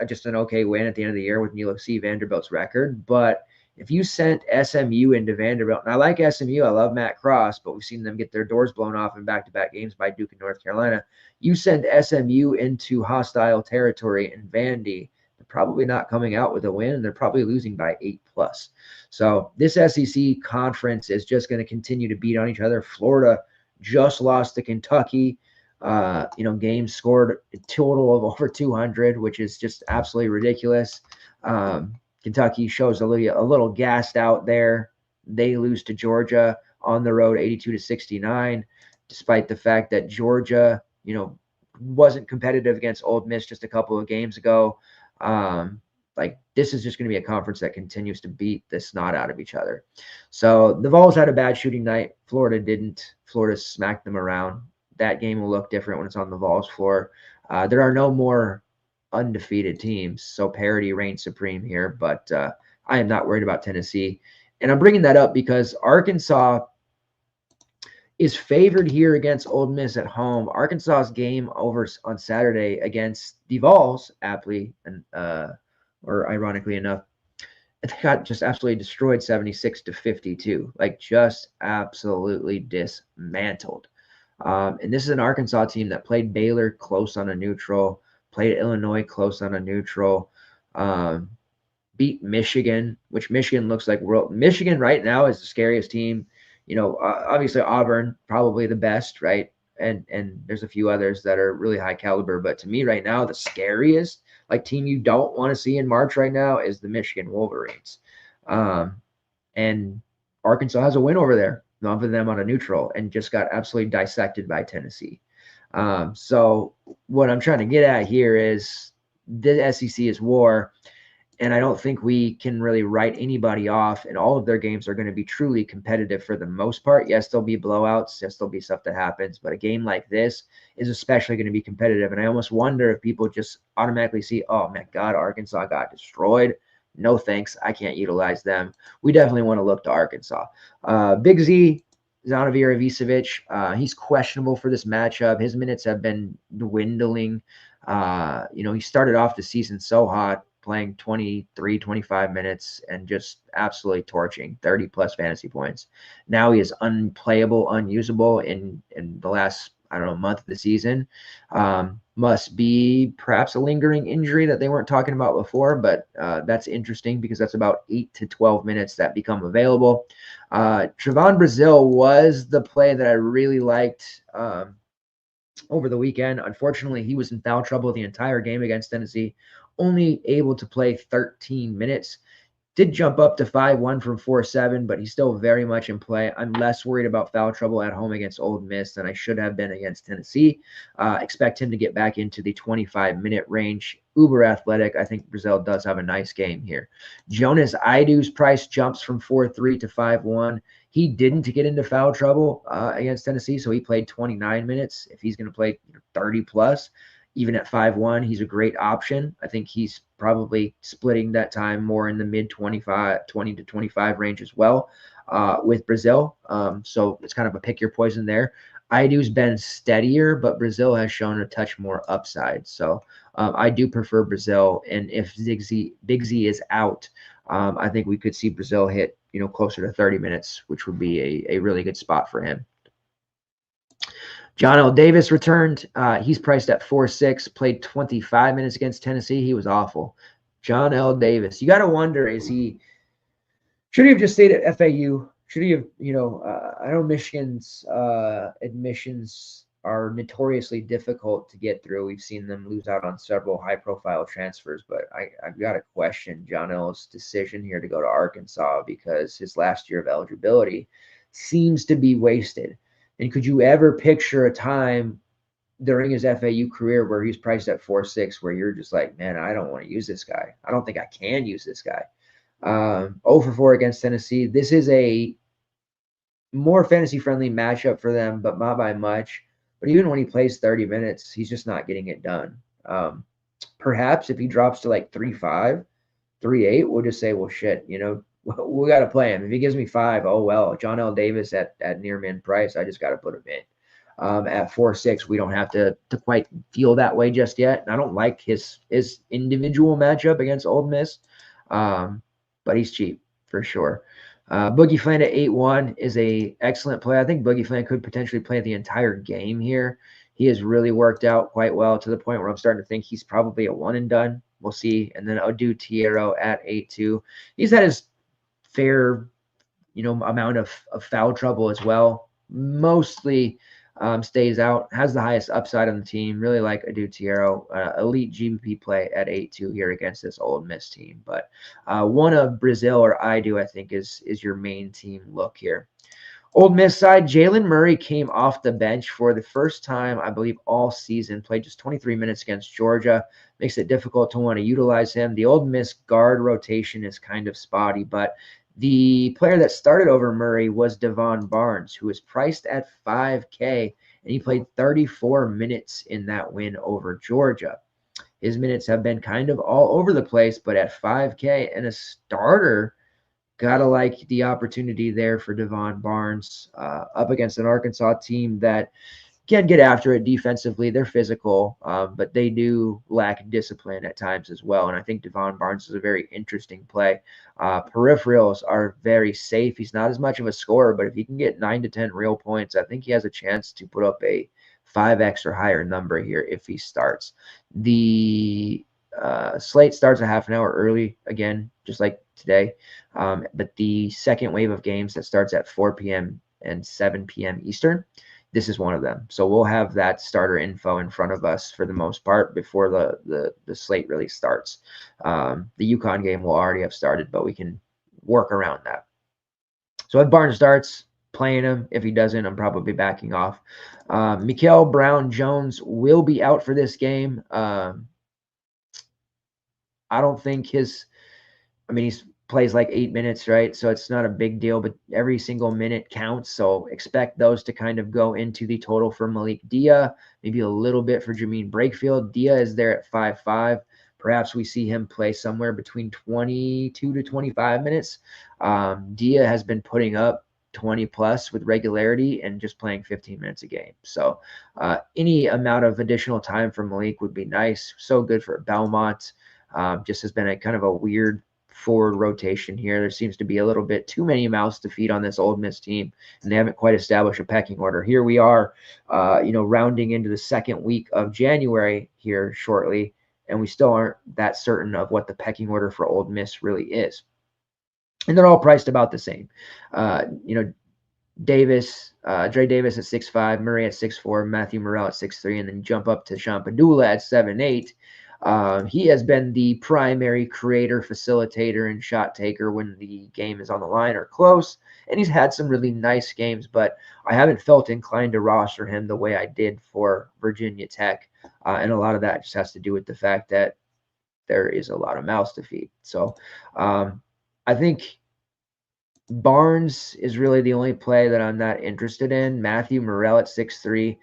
just an okay win at the end of the year when you see Vanderbilt's record. But if you sent SMU into Vanderbilt, and I like SMU, I love Matt Cross, but we've seen them get their doors blown off in back-to-back games by Duke and North Carolina. You send SMU into hostile territory in Vandy, they're probably not coming out with a win, and they're probably losing by 8+. So this SEC conference is just going to continue to beat on each other. Florida just lost to Kentucky. Games scored a total of over 200, which is just absolutely ridiculous. Kentucky shows a little gassed out there. They lose to Georgia on the road 82-69, despite the fact that Georgia, wasn't competitive against Ole Miss just a couple of games ago. This is just going to be a conference that continues to beat the snot out of each other. So the Vols had a bad shooting night. Florida didn't. Florida smacked them around. That game will look different when it's on the Vols floor. There are no more undefeated teams, so parity reigns supreme here. But I am not worried about Tennessee. And I'm bringing that up because Arkansas is favored here against Ole Miss at home. Arkansas's game over on Saturday against the Vols, aptly and or ironically enough, they got just absolutely destroyed 76-52, just absolutely dismantled. And this is an Arkansas team that played Baylor close on a neutral, played Illinois close on a neutral, beat Michigan, which Michigan looks like Michigan right now is the scariest team. Obviously Auburn, probably the best, right? And there's a few others that are really high caliber. But to me right now, the scariest team you don't want to see in March right now is the Michigan Wolverines. And Arkansas has a win over there, not for them on a neutral, and just got absolutely dissected by Tennessee. So what I'm trying to get at here is the SEC is war. And I don't think we can really write anybody off, and all of their games are going to be truly competitive for the most part. Yes, there'll be blowouts. Yes, there'll be stuff that happens, but a game like this is especially going to be competitive. And I almost wonder if people just automatically see, oh my God, Arkansas got destroyed. No thanks. I can't utilize them. We definitely want to look to Arkansas. Big Z, Zvonimir Ivicevic, he's questionable for this matchup. His minutes have been dwindling. He started off the season so hot, playing 23, 25 minutes and just absolutely torching 30+ fantasy points. Now he is unplayable, unusable in the last, month of the season. Must be perhaps a lingering injury that they weren't talking about before, but that's interesting because that's about 8 to 12 minutes that become available. Trevon Brazile was the play that I really liked over the weekend. Unfortunately, he was in foul trouble the entire game against Tennessee, only able to play 13 minutes. Did jump up to 5-1 from 4-7, but he's still very much in play. I'm less worried about foul trouble at home against Ole Miss than I should have been against Tennessee. Expect him to get back into the 25-minute range. Uber athletic. I think Brazile does have a nice game here. Jonas Idu's price jumps from 4-3 to 5-1. He didn't get into foul trouble against Tennessee, so he played 29 minutes. If he's going to play 30+, even at 5-1, he's a great option. I think he's probably splitting that time more in the mid 20 to 25 range as well with Brazil. So it's kind of a pick your poison there. Idu's been steadier, but Brazil has shown a touch more upside. So I do prefer Brazil. And if Big Z is out, I think we could see Brazil hit, closer to 30 minutes, which would be a really good spot for him. John L. Davis returned. He's priced at 4.6, played 25 minutes against Tennessee. He was awful. John L. Davis. You got to wonder, should he have just stayed at FAU? Should he have, I know Michigan's admissions are notoriously difficult to get through. We've seen them lose out on several high-profile transfers, but I've got to question John L's decision here to go to Arkansas because his last year of eligibility seems to be wasted. And could you ever picture a time during his FAU career where he's priced at 4.6 where you're just like, man, I don't want to use this guy. I don't think I can use this guy. 0 for 4 against Tennessee. This is a more fantasy-friendly matchup for them, but not by much. But even when he plays 30 minutes, he's just not getting it done. Perhaps if he drops to like 3.5, 3.8, we'll just say, well, shit, we got to play him. If he gives me 5, oh, well, John L. Davis at near min price, I just got to put him in. At 4.6, we don't have to quite feel that way just yet. And I don't like his individual matchup against Ole Miss, but he's cheap for sure. Boogie Fland at 8-1 is a excellent play. I think Boogie Fland could potentially play the entire game here. He has really worked out quite well to the point where I'm starting to think he's probably a one and done. We'll see. And then Odu Tiero at 8-2. He's had his fair, amount of foul trouble as well. Mostly stays out, has the highest upside on the team. Really like Odu Tiero, elite GBP play at 8-2 here against this Ole Miss team. But one of Brazil or Idu, I think, is your main team look here. Ole Miss side, Jalen Murray came off the bench for the first time, I believe, all season. Played just 23 minutes against Georgia. Makes it difficult to want to utilize him. The Ole Miss guard rotation is kind of spotty, but the player that started over Murray was Devon Barnes, who was priced at $5K, and he played 34 minutes in that win over Georgia. His minutes have been kind of all over the place, but at $5K and a starter, gotta like the opportunity there for Devon Barnes up against an Arkansas team that can get after it defensively. They're physical, but they do lack discipline at times as well. And I think Devon Barnes is a very interesting play. Peripherals are very safe. He's not as much of a scorer, but if he can get 9 to 10 real points, I think he has a chance to put up a 5X or higher number here if he starts. The slate starts a half an hour early, again, just like today. But the second wave of games that starts at 4 p.m. and 7 p.m. Eastern, this is one of them. So we'll have that starter info in front of us for the most part before the slate really starts. The UConn game will already have started, but we can work around that. So if Barnes starts, playing him. If he doesn't, I'm probably backing off. Mikael Brown-Jones will be out for this game. I don't think he's plays like 8 minutes, right? So it's not a big deal, but every single minute counts. So expect those to kind of go into the total for Malik Dia, maybe a little bit for Jamean Brakefield. Dia is there at 5.5. Perhaps we see him play somewhere between 22 to 25 minutes. Dia has been putting up 20 plus with regularity and just playing 15 minutes a game. So any amount of additional time for Malik would be nice. So good for Belmont. Just has been a kind of a weird forward rotation here. There seems to be a little bit too many mouths to feed on this Ole Miss team, and they haven't quite established a pecking order. Here we are, rounding into the second week of January here shortly, and we still aren't that certain of what the pecking order for Ole Miss really is. And they're all priced about the same. Davis, Dre Davis at 6.5, Murray at 6.4, Matthew Morrell at 6.3, and then jump up to Champadula at 7.8. He has been the primary creator, facilitator, and shot taker when the game is on the line or close. And he's had some really nice games, but I haven't felt inclined to roster him the way I did for Virginia Tech. And a lot of that just has to do with the fact that there is a lot of mouths to feed. So I think Barnes is really the only play that I'm not interested in. Matthew Morrell at 6.3.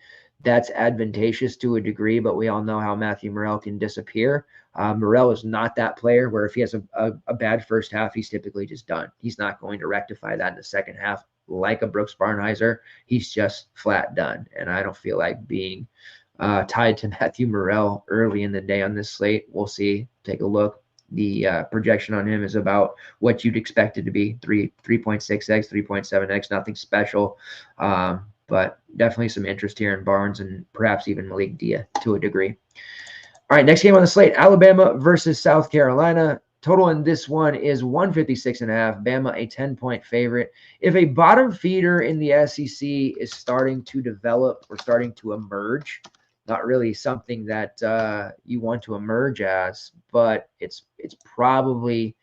that's advantageous to a degree, but we all know how Matthew Morrell can disappear. Morrell is not that player where if he has a bad first half, he's typically just done. He's not going to rectify that in the second half like a Brooks Barnheiser. He's just flat done. And I don't feel like being tied to Matthew Morrell early in the day on this slate. We'll see. Take a look. The projection on him is about what you'd expect it to be, 3.6x, 3.7x, nothing special. But definitely some interest here in Barnes and perhaps even Malik Dia to a degree. All right, next game on the slate, Alabama versus South Carolina. Total in this one is 156.5. Bama a 10-point favorite. If a bottom feeder in the SEC is starting to develop or starting to emerge, not really something that you want to emerge as, but it's probably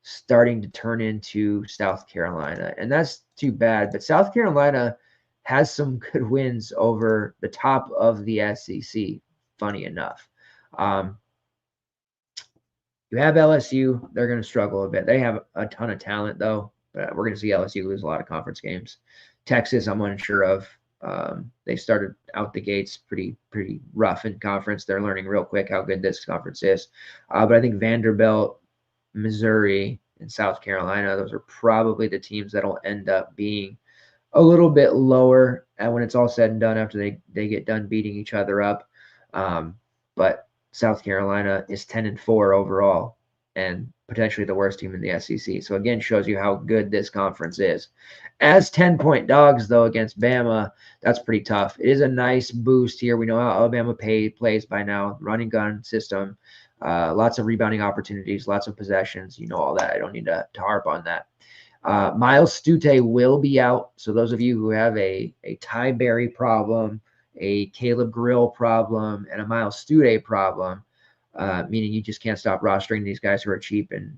starting to turn into South Carolina. And that's too bad. But South Carolina has some good wins over the top of the SEC, funny enough. You have LSU. They're going to struggle a bit. They have a ton of talent, though. But we're going to see LSU lose a lot of conference games. Texas, I'm unsure of. They started out the gates pretty rough in conference. They're learning real quick how good this conference is. But I think Vanderbilt, Missouri, and South Carolina, those are probably the teams that'll end up being a little bit lower and when it's all said and done after they get done beating each other up. But South Carolina is 10-4 overall and potentially the worst team in the SEC. So again, shows you how good this conference is. As 10-point dogs, though, against Bama, that's pretty tough. It is a nice boost here. We know how Alabama plays by now, running gun system, lots of rebounding opportunities, lots of possessions. You know all that. I don't need to harp on that. Miles Stute will be out. So those of you who have a Ty Berry problem, a Caleb Grill problem, and a Miles Stute problem, meaning you just can't stop rostering these guys who are cheap and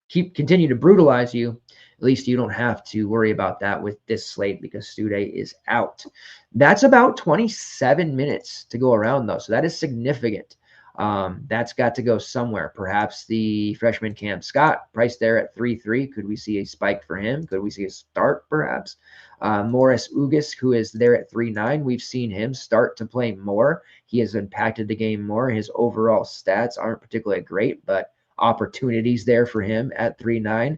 continue to brutalize you, at least you don't have to worry about that with this slate because Stute is out. That's about 27 minutes to go around, though, so that is significant. That's got to go somewhere. Perhaps the freshman Cam Scott, priced there at 3.3. Could we see a spike for him? Could we see a start, perhaps? Morris Ugas, who is there at 3.9. We've seen him start to play more. He has impacted the game more. His overall stats aren't particularly great, but opportunities there for him at 3.9.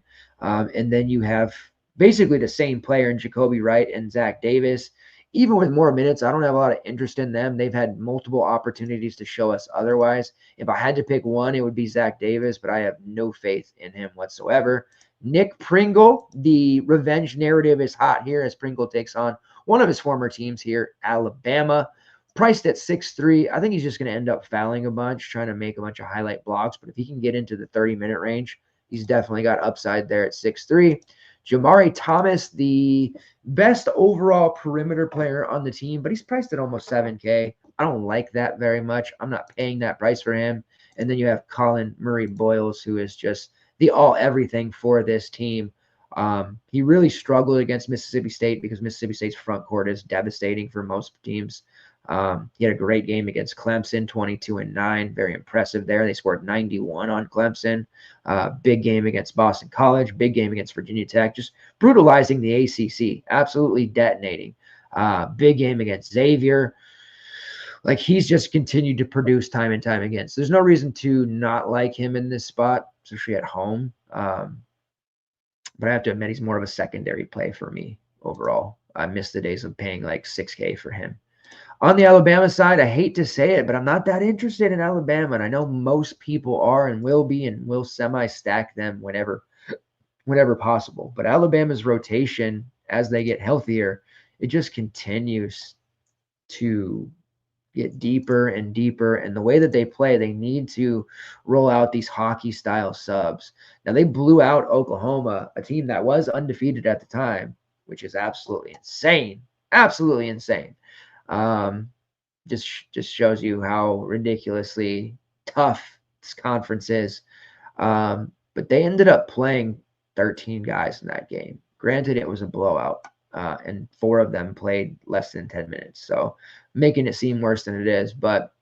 And then you have basically the same player in Jacoby Wright and Zach Davis. Even with more minutes, I don't have a lot of interest in them. They've had multiple opportunities to show us otherwise. If I had to pick one, it would be Zach Davis, but I have no faith in him whatsoever. Nick Pringle, the revenge narrative is hot here as Pringle takes on one of his former teams here, Alabama. Priced at 6.3. I think he's just going to end up fouling a bunch, trying to make a bunch of highlight blocks. But if he can get into the 30-minute range, he's definitely got upside there at 6.3. Jamari Thomas, the best overall perimeter player on the team, but he's priced at almost 7K. I don't like that very much. I'm not paying that price for him. And then you have Colin Murray Boyles, who is just the all-everything for this team. He really struggled against Mississippi State because Mississippi State's front court is devastating for most teams. He had a great game against Clemson, 22-9, very impressive there. They scored 91 on Clemson. Big game against Boston College, big game against Virginia Tech, just brutalizing the ACC, absolutely detonating. Big game against Xavier. Like, he's just continued to produce time and time again. So there's no reason to not like him in this spot, especially at home. But I have to admit, he's more of a secondary play for me overall. I miss the days of paying like 6K for him. On the Alabama side, I hate to say it, but I'm not that interested in Alabama. And I know most people are and will be and will semi-stack them whenever possible. But Alabama's rotation, as they get healthier, it just continues to get deeper and deeper. And the way that they play, they need to roll out these hockey-style subs. Now, they blew out Oklahoma, a team that was undefeated at the time, which is absolutely insane. Absolutely insane. Just shows you how ridiculously tough this conference is. But they ended up playing 13 guys in that game. Granted, it was a blowout, and 4 of them played less than 10 minutes. So making it seem worse than it is. But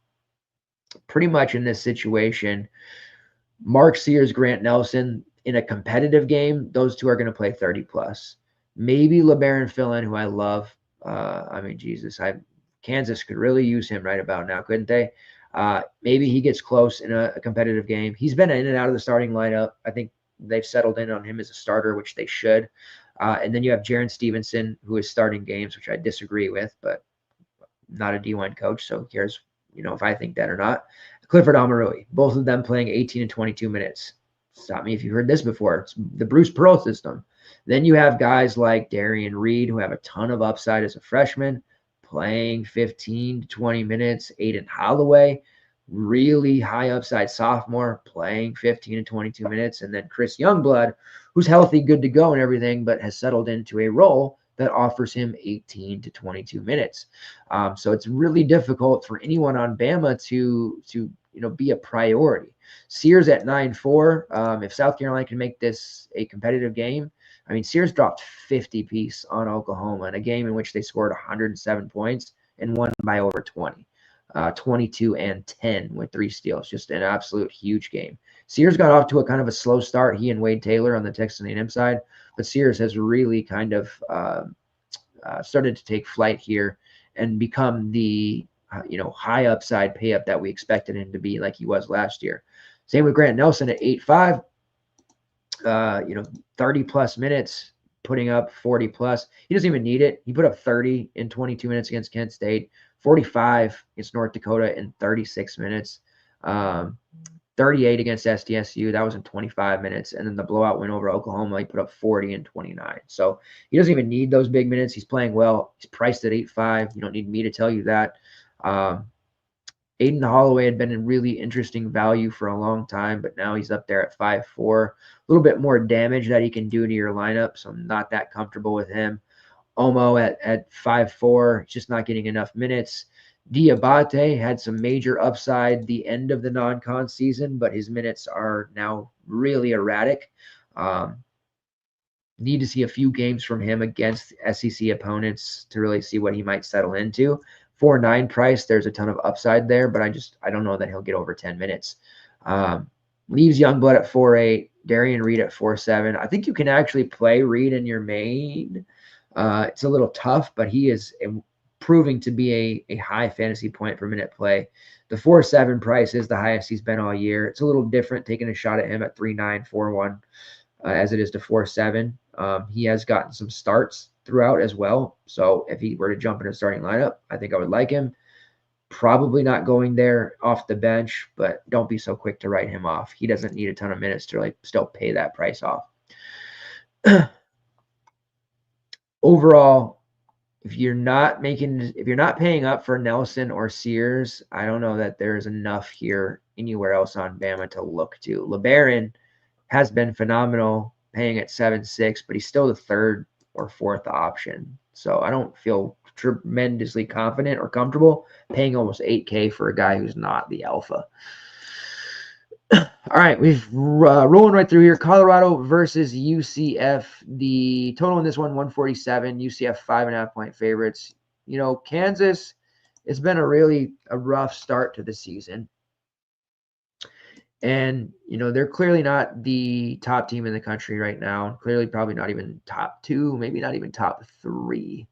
pretty much in this situation, Mark Sears, Grant Nelson, in a competitive game, those two are going to play 30+. Maybe LeBaron Phillin, who I love. I mean, Jesus, I Kansas could really use him right about now, couldn't they? Maybe he gets close in a competitive game. He's been in and out of the starting lineup. I think they've settled in on him as a starter, which they should. And then you have Jaron Stevenson, who is starting games, which I disagree with, but not a D1 coach, so who cares, if I think that or not. Clifford Amarui, both of them playing 18 and 22 minutes. Stop me if you heard this before. It's the Bruce Pearl system. Then you have guys like Darian Reed, who have a ton of upside as a freshman, playing 15 to 20 minutes. Aiden Holloway, really high upside sophomore, playing 15 to 22 minutes. And then Chris Youngblood, who's healthy, good to go and everything, but has settled into a role that offers him 18 to 22 minutes. So it's really difficult for anyone on Bama to be a priority. Sears at 9-4. If South Carolina can make this a competitive game, I mean, Sears dropped 50 piece on Oklahoma in a game in which they scored 107 points and won by over 20. 22 and 10 with 3 steals. Just an absolute huge game. Sears got off to a kind of a slow start, he and Wade Taylor on the Texas A&M side, but Sears has really kind of started to take flight here and become the high upside pay up that we expected him to be, like he was last year. Same with Grant Nelson at 8-5. 30 plus minutes, putting up 40 plus. He doesn't even need it. He put up 30 in 22 minutes against Kent State, 45 against North Dakota in 36 minutes, 38 against SDSU. That was in 25 minutes. And then the blowout win over Oklahoma, he put up 40 and 29. So he doesn't even need those big minutes. He's playing well. He's priced at 8-5. You don't need me to tell you that. Aiden Holloway had been a really interesting value for a long time, but now he's up there at 5-4. A little bit more damage that he can do to your lineup, so I'm not that comfortable with him. Omo at 5-4, just not getting enough minutes. Diabate had some major upside the end of the non-con season, but his minutes are now really erratic. Need to see a few games from him against SEC opponents to really see what he might settle into. 4.9 price, there's a ton of upside there, but I don't know that he'll get over 10 minutes. Leaves Youngblood at 4.8, Darian Reed at 4.7. I think you can actually play Reed in your main. It's a little tough, but he is proving to be a high fantasy point per minute play. The 4.7 price is the highest he's been all year. It's a little different taking a shot at him at 3.9, 4.1 as it is to 4.7. He has gotten some starts throughout as well. So if he were to jump in a starting lineup, I think I would like him. Probably not going there off the bench, but don't be so quick to write him off. He doesn't need a ton of minutes to still pay that price off. Overall, if you're not paying up for Nelson or Sears, I don't know that there's enough here anywhere else on Bama to look to. LeBaron has been phenomenal, paying at 7.6, but he's still the third or fourth option. So I don't feel tremendously confident or comfortable paying almost $8K for a guy who's not the alpha. All right, we've rolling right through here. Colorado versus UCF. The total in this one, 147. UCF 5.5 point favorites. Kansas, it's been a rough start to the season. And, they're clearly not the top team in the country right now. Clearly probably not even top 2, maybe not even top 3.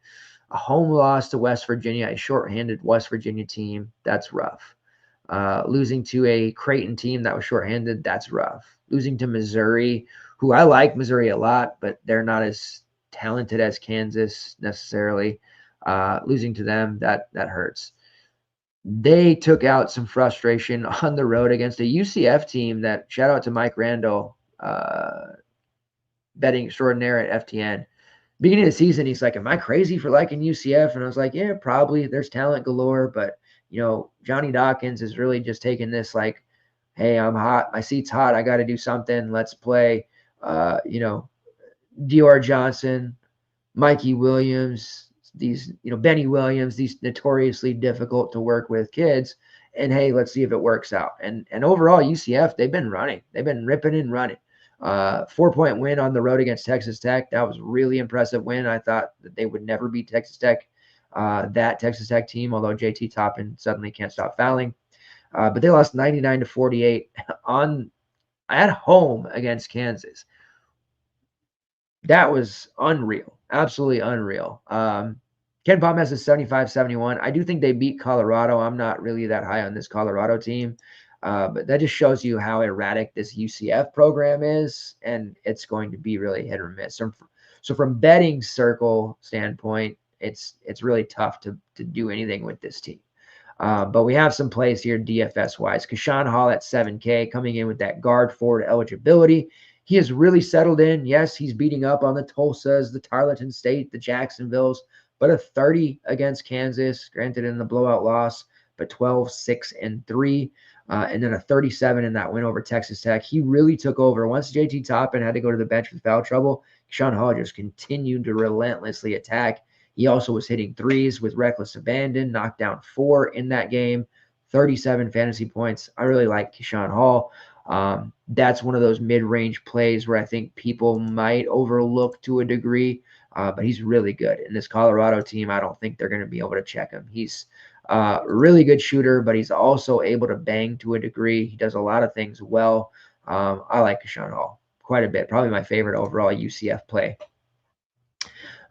A home loss to West Virginia, a shorthanded West Virginia team, that's rough. Losing to a Creighton team that was shorthanded, that's rough. Losing to Missouri, who I like Missouri a lot, but they're not as talented as Kansas necessarily. Losing to them, that hurts. They took out some frustration on the road against a UCF team that, shout out to Mike Randall, betting extraordinaire at FTN. Beginning of the season, he's like, am I crazy for liking UCF? And I was like, yeah, probably. There's talent galore, but, Johnny Dawkins is really just taking this like, hey, I'm hot. My seat's hot. I got to do something. Let's play. Dior Johnson, Mikey Williams, these, Benny Williams, these notoriously difficult to work with kids. And hey, let's see if it works out. And overall, UCF, they've been running. They've been ripping and running. 4-point win on the road against Texas Tech. That was a really impressive win. I thought that they would never beat Texas Tech, that Texas Tech team, although JT Toppin suddenly can't stop fouling. But they lost 99-48 at home against Kansas. That was unreal. Absolutely unreal. Ken Palm has a 75-71. I do think they beat Colorado. I'm not really that high on this Colorado team. But that just shows you how erratic this UCF program is, and it's going to be really hit or miss. So from betting circle standpoint, it's really tough to do anything with this team. But we have some plays here DFS wise. Keshawn Hall at 7K coming in with that guard forward eligibility. He has really settled in. Yes, he's beating up on the Tulsas, the Tarleton State, the Jacksonvilles, but a 30 against Kansas, granted in the blowout loss, but 12, 6, and 3. And then a 37 in that win over Texas Tech. He really took over. Once JT Toppin had to go to the bench with foul trouble, Keshawn Hall just continued to relentlessly attack. He also was hitting threes with reckless abandon, knocked down 4 in that game, 37 fantasy points. I really like Keshawn Hall. That's one of those mid-range plays where I think people might overlook to a degree, but he's really good. In this Colorado team, I don't think they're going to be able to check him. He's a really good shooter, but he's also able to bang to a degree. He does a lot of things well. I like Keshawn Hall quite a bit. Probably my favorite overall UCF play.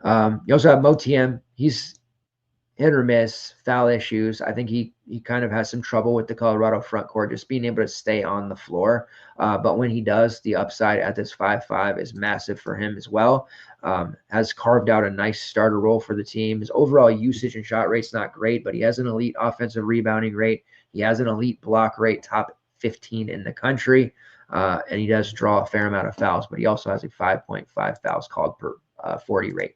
You also have MoTM. He's hit or miss, foul issues. I think he kind of has some trouble with the Colorado front court, just being able to stay on the floor. But when he does, the upside at this 5-5 is massive for him as well. Has carved out a nice starter role for the team. His overall usage and shot rate's not great, but he has an elite offensive rebounding rate. He has an elite block rate, top 15 in the country. And he does draw a fair amount of fouls, but he also has a 5.5 fouls called per 40 rate.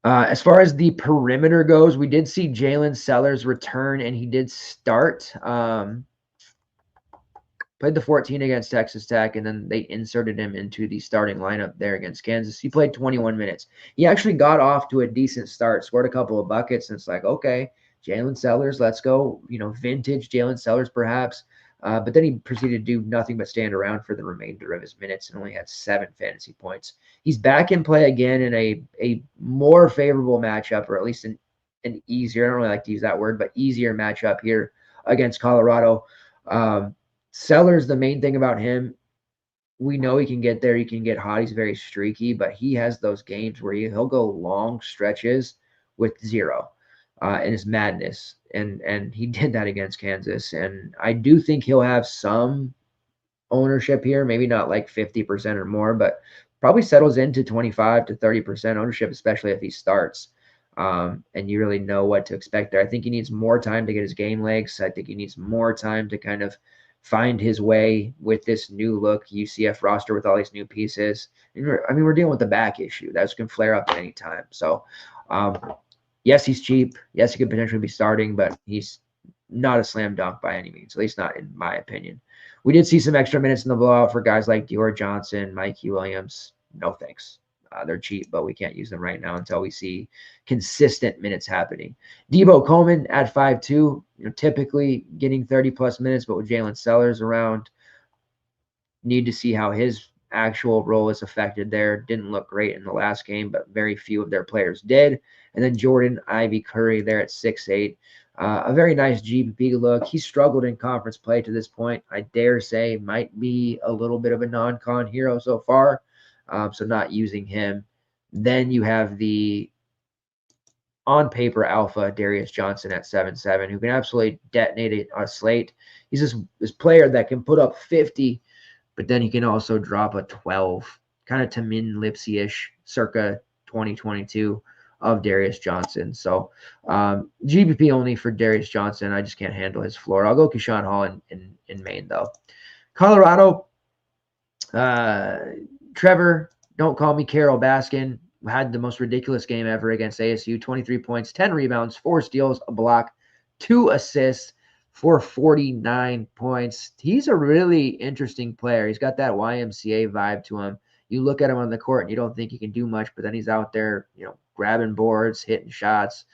As far as the perimeter goes, we did see Jalen Sellers return, and he did start. Played the 14 against Texas Tech, and then they inserted him into the starting lineup there against Kansas. He played 21 minutes. He actually got off to a decent start, scored a couple of buckets, and it's like, okay, Jalen Sellers, let's go. Vintage Jalen Sellers perhaps. But then he proceeded to do nothing but stand around for the remainder of his minutes and only had 7 fantasy points. He's back in play again in a more favorable matchup, or at least an easier, I don't really like to use that word, but easier matchup here against Colorado. Sellers, the main thing about him, we know he can get there. He can get hot. He's very streaky, but he has those games where he'll go long stretches with 0. And his madness. And he did that against Kansas. And I do think he'll have some ownership here, maybe not like 50% or more, but probably settles into 25 to 30% ownership, especially if he starts. And you really know what to expect there. I think he needs more time to get his game legs. I think he needs more time to kind of find his way with this new look UCF roster with all these new pieces. And we're dealing with the back issue. That can flare up at any time. So, yes, he's cheap. Yes, he could potentially be starting, but he's not a slam dunk by any means, at least not in my opinion. We did see some extra minutes in the blowout for guys like Dior Johnson, Mikey Williams. No thanks. They're cheap, but we can't use them right now until we see consistent minutes happening. Debo Coleman at 5'2", typically getting 30-plus minutes, but with Jalen Sellers around, need to see how his actual role is affected there. Didn't look great in the last game, but very few of their players did. And then Jordan Ivy Curry there at 6'8". A very nice GPP look. He struggled in conference play to this point. I dare say might be a little bit of a non-con hero so far. So not using him. Then you have the on paper alpha Darius Johnson at 7'7", who can absolutely detonate it on a slate. He's this player that can put up 50, but then he can also drop a 12, kind of Tamin Lipsy-ish, circa 2022 of Darius Johnson. So GPP only for Darius Johnson. I just can't handle his floor. I'll go Keshawn Hall in Maine, though. Colorado, Trevor, don't call me Carol Baskin, had the most ridiculous game ever against ASU. 23 points, 10 rebounds, 4 steals, a block, 2 assists for 49 points. He's a really interesting player. He's got that YMCA vibe to him. You look at him on the court and you don't think he can do much, but then he's out there, grabbing boards, hitting shots,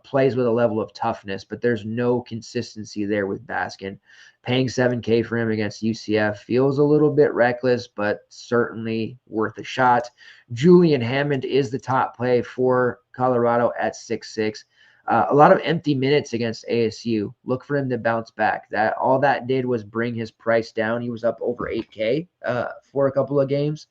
plays with a level of toughness, but there's no consistency there with Baskin. Paying $7K for him against UCF feels a little bit reckless, but certainly worth a shot. Julian Hammond is the top play for Colorado at 6'6". A lot of empty minutes against ASU. Look for him to bounce back. All that did was bring his price down. He was up over $8K for a couple of games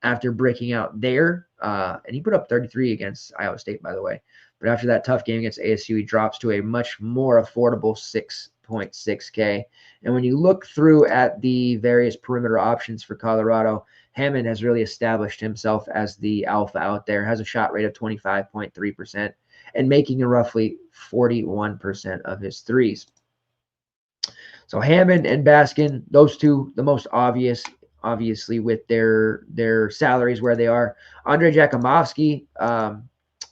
after breaking out there And he put up 33 against Iowa State, by the way. But after that tough game against ASU, he drops to a much more affordable 6.6K. And when you look through at the various perimeter options for Colorado, Hammond has really established himself as the alpha out there, has a shot rate of 25.3% and making a roughly 41% of his threes. So Hammond and Baskin, those two, the most obviously with their salaries where they are. Andre Jakumovsky,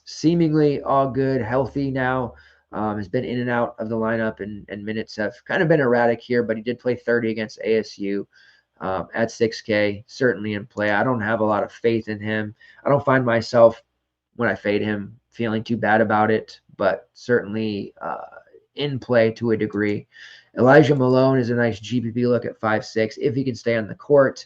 seemingly all good, healthy now. Has been in and out of the lineup, and minutes have kind of been erratic here, but he did play 30 against ASU at 6K, certainly in play. I don't have a lot of faith in him. I don't find myself, when I fade him, feeling too bad about it, but certainly in play to a degree. Elijah Malone is a nice GPP look at 5'6", if he can stay on the court.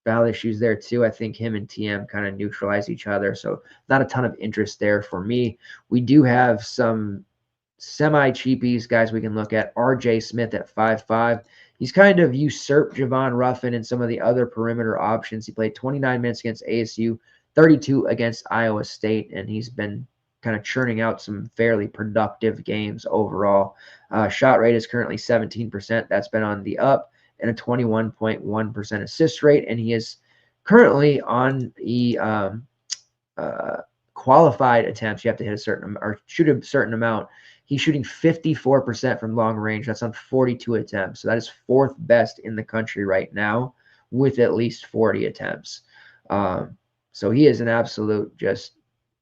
Foul issues there too. I think him and TM kind of neutralize each other, so not a ton of interest there for me. We do have some semi-cheapies, guys, we can look at. RJ Smith at 5'5". He's kind of usurped Javon Ruffin and some of the other perimeter options. He played 29 minutes against ASU, 32 against Iowa State, and he's been kind of churning out some fairly productive games overall. Shot rate is currently 17%. That's been on the up, and a 21.1% assist rate, and he is currently on the qualified attempts. You have to hit a certain or shoot a certain amount. He's shooting 54% from long range. That's on 42 attempts. So that is fourth best in the country right now with at least 40 attempts. So he is an absolute just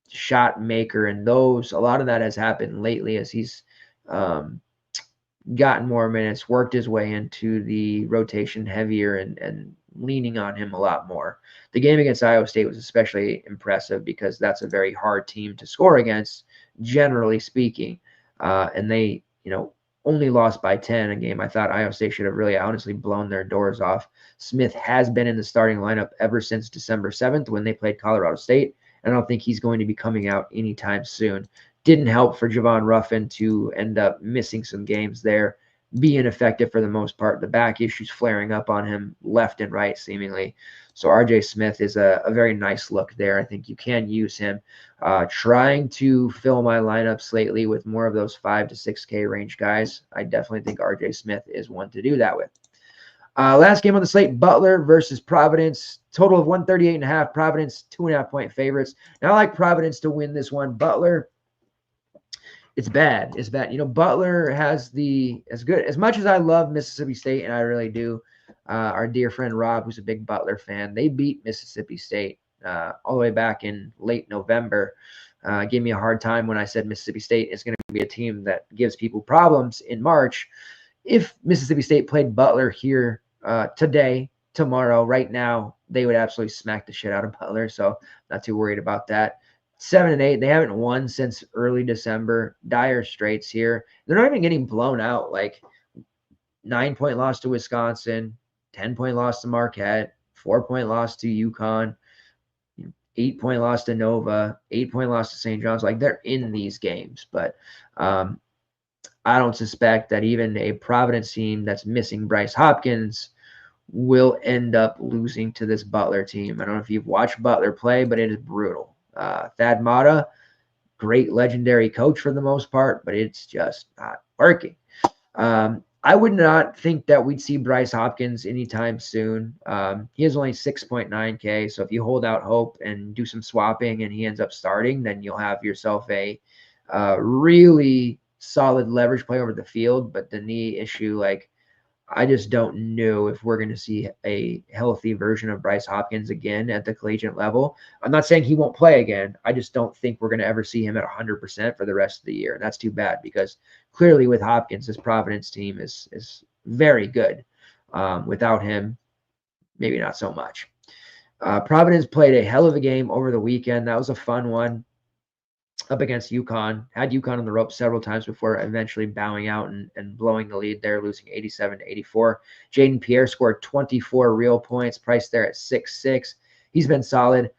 shot maker, and a lot of that has happened lately as he's gotten more minutes, worked his way into the rotation heavier, and leaning on him a lot more. The game against Iowa State was especially impressive because that's a very hard team to score against, generally speaking. And they, only lost by 10 a game. I thought Iowa State should have really honestly blown their doors off. Smith has been in the starting lineup ever since December 7th when they played Colorado State. I don't think he's going to be coming out anytime soon. Didn't help for Javon Ruffin to end up missing some games there, be ineffective for the most part. The back issues flaring up on him left and right, seemingly. So RJ Smith is a very nice look there. I think you can use him. Trying to fill my lineups lately with more of those 5 to 6K range guys. I definitely think RJ Smith is one to do that with. Last game on the slate, Butler versus Providence. Total of 138.5. Providence, 2.5-point favorites. Now I like Providence to win this one. Butler, it's bad. It's bad. Butler has as much as I love Mississippi State, and I really do, our dear friend Rob, who's a big Butler fan, they beat Mississippi State all the way back in late November. Gave me a hard time when I said Mississippi State is going to be a team that gives people problems in March. If Mississippi State played Butler here today, tomorrow, right now, they would absolutely smack the shit out of Butler. So not too worried about that. 7-8. They haven't won since early December. Dire straits here. They're not even getting blown out. Like 9-point loss to Wisconsin, 10-point loss to Marquette, 4-point loss to UConn, 8-point loss to Nova, 8-point loss to St. John's. Like they're in these games, but I don't suspect that even a Providence team that's missing Bryce Hopkins will end up losing to this Butler team. I don't know if you've watched Butler play, but it is brutal. Thad Matta, great legendary coach for the most part, but it's just not working. I would not think that we'd see Bryce Hopkins anytime soon. He has only 6.9K, so if you hold out hope and do some swapping and he ends up starting, then you'll have yourself a really solid leverage play over the field. But the knee issue, I just don't know if we're going to see a healthy version of Bryce Hopkins again at the collegiate level. I'm not saying he won't play again. I just don't think we're going to ever see him at 100% for the rest of the year. And that's too bad because clearly with Hopkins, this Providence team is very good. Without him, maybe not so much. Providence played a hell of a game over the weekend. That was a fun one. Up against UConn, had UConn on the rope several times before eventually bowing out and blowing the lead there, losing 87-84. Jaden Pierre scored 24 real points, priced there at 6'6". He's been solid.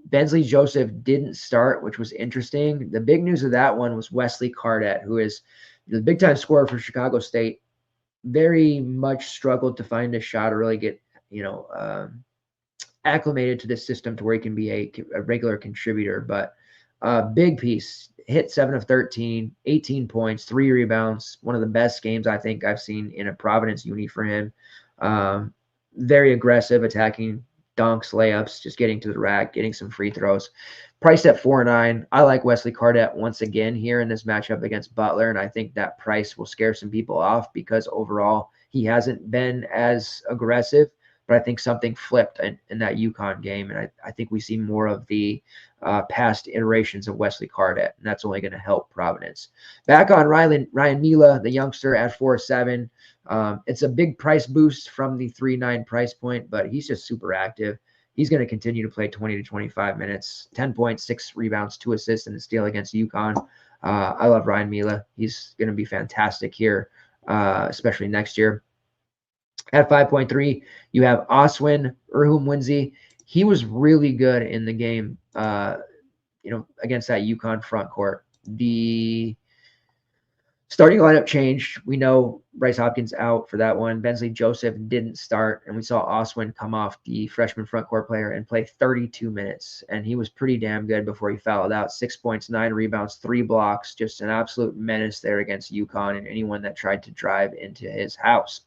Bensley Joseph didn't start, which was interesting. The big news of that one was Wesley Cardette, who is the big-time scorer for Chicago State. Very much struggled to find a shot or really get, acclimated to this system to where he can be a regular contributor. But big piece, hit 7 of 13, 18 points, 3 rebounds. One of the best games I think I've seen in a Providence uni for him. Very aggressive, attacking dunks, layups, just getting to the rack, getting some free throws. Priced at 4.9. I like Wesley Cardette once again here in this matchup against Butler, and I think that price will scare some people off because overall he hasn't been as aggressive. But I think something flipped in that UConn game, and I think we see more of the past iterations of Wesley Cardette, and that's only going to help Providence. Back on Ryan Mila, the youngster at 4.7. It's a big price boost from the 3.9 price point, but he's just super active. He's going to continue to play 20 to 25 minutes, 10 points, 6 rebounds, 2 assists, and a steal against UConn. I love Ryan Mila. He's going to be fantastic here, especially next year. At 5.3, you have Oswin Urhumwinzi. He was really good in the game, against that UConn front court. The starting lineup changed. We know Bryce Hopkins out for that one. Bensley Joseph didn't start, and we saw Oswin come off, the freshman front court player, and play 32 minutes. And he was pretty damn good before he fouled out. 6 points, 9 rebounds, 3 blocks. Just an absolute menace there against UConn and anyone that tried to drive into his house.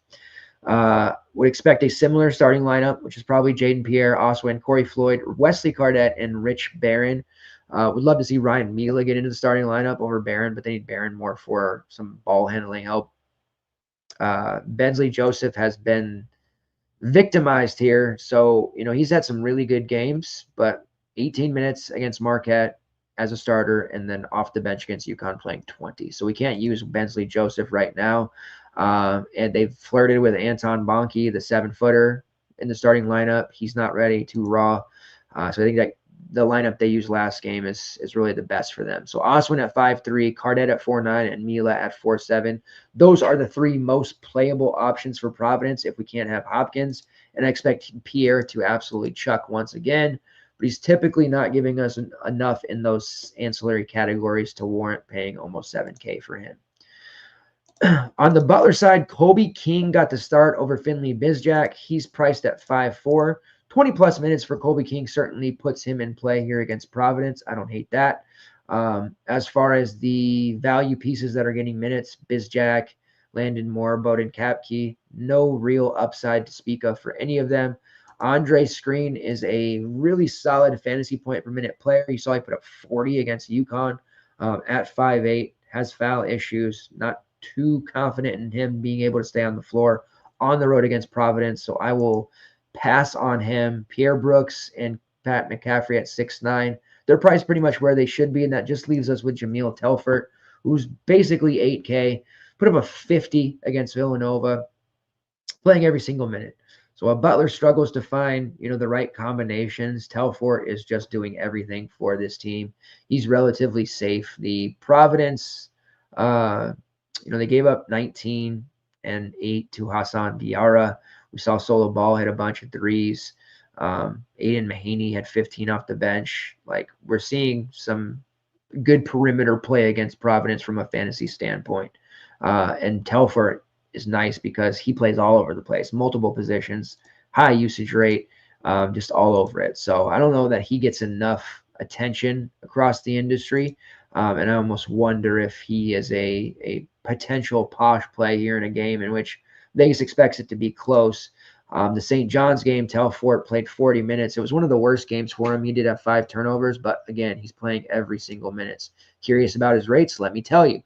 Would expect a similar starting lineup, which is probably Jaden Pierre, Oswin, Corey Floyd, Wesley Cardette, and Rich Barron. Would love to see Ryan Mila get into the starting lineup over Barron, but they need Barron more for some ball handling help. Bensley Joseph has been victimized here. So, he's had some really good games, but 18 minutes against Marquette as a starter and then off the bench against UConn playing 20. So we can't use Bensley Joseph right now. And they've flirted with Anton Bonke, the 7-footer, in the starting lineup. He's not ready, too raw. So I think that the lineup they used last game is really the best for them. So Oswin at 5.3, Cardette at 4.9, and Mila at 4.7. Those are the 3 most playable options for Providence if we can't have Hopkins. And I expect Pierre to absolutely chuck once again. But he's typically not giving us enough in those ancillary categories to warrant paying almost $7K for him. On the Butler side, Kobe King got the start over Finley Bizjack. He's priced at 5.4. 20-plus minutes for Kobe King certainly puts him in play here against Providence. I don't hate that. As far as the value pieces that are getting minutes, Bizjack, Landon Moore, Bowden Kapke, no real upside to speak of for any of them. Andre Screen is a really solid fantasy point per minute player. You saw he put up 40 against UConn at 5'8", has foul issues, not too confident in him being able to stay on the floor on the road against Providence. So I will pass on him. Pierre Brooks and Pat McCaffrey at 6'9". They're priced pretty much where they should be, and that just leaves us with Jameel Telfort, who's basically 8K, put up a 50 against Villanova, playing every single minute. So while Butler struggles to find, the right combinations, Telfort is just doing everything for this team. He's relatively safe. The Providence, they gave up 19 and 8 to Hassan Diarra. We saw Solo Ball hit a bunch of threes. Aiden Mahaney had 15 off the bench. Like, we're seeing some good perimeter play against Providence from a fantasy standpoint. And Telfort is nice because he plays all over the place, multiple positions, high usage rate, just all over it. So I don't know that he gets enough attention across the industry. And I almost wonder if he is a potential posh play here in a game in which Vegas expects it to be close. The St. John's game, Telfort played 40 minutes. It was one of the worst games for him. He did have 5 turnovers, but again, he's playing every single minute. Curious about his rates? Let me tell you.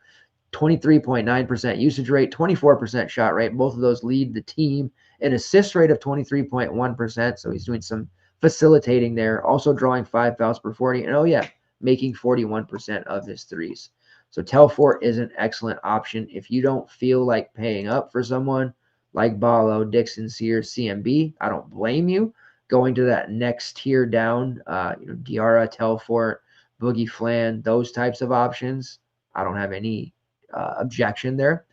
23.9% usage rate, 24% shot rate. Both of those lead the team. An assist rate of 23.1%. So he's doing some facilitating there. Also drawing 5 fouls per 40. And making 41% of his threes. So Telfort is an excellent option. If you don't feel like paying up for someone like Ballo, Dixon, Sears, CMB, I don't blame you. Going to that next tier down, Diarra, Telfort, Boogie Flan, those types of options, I don't have any objection there.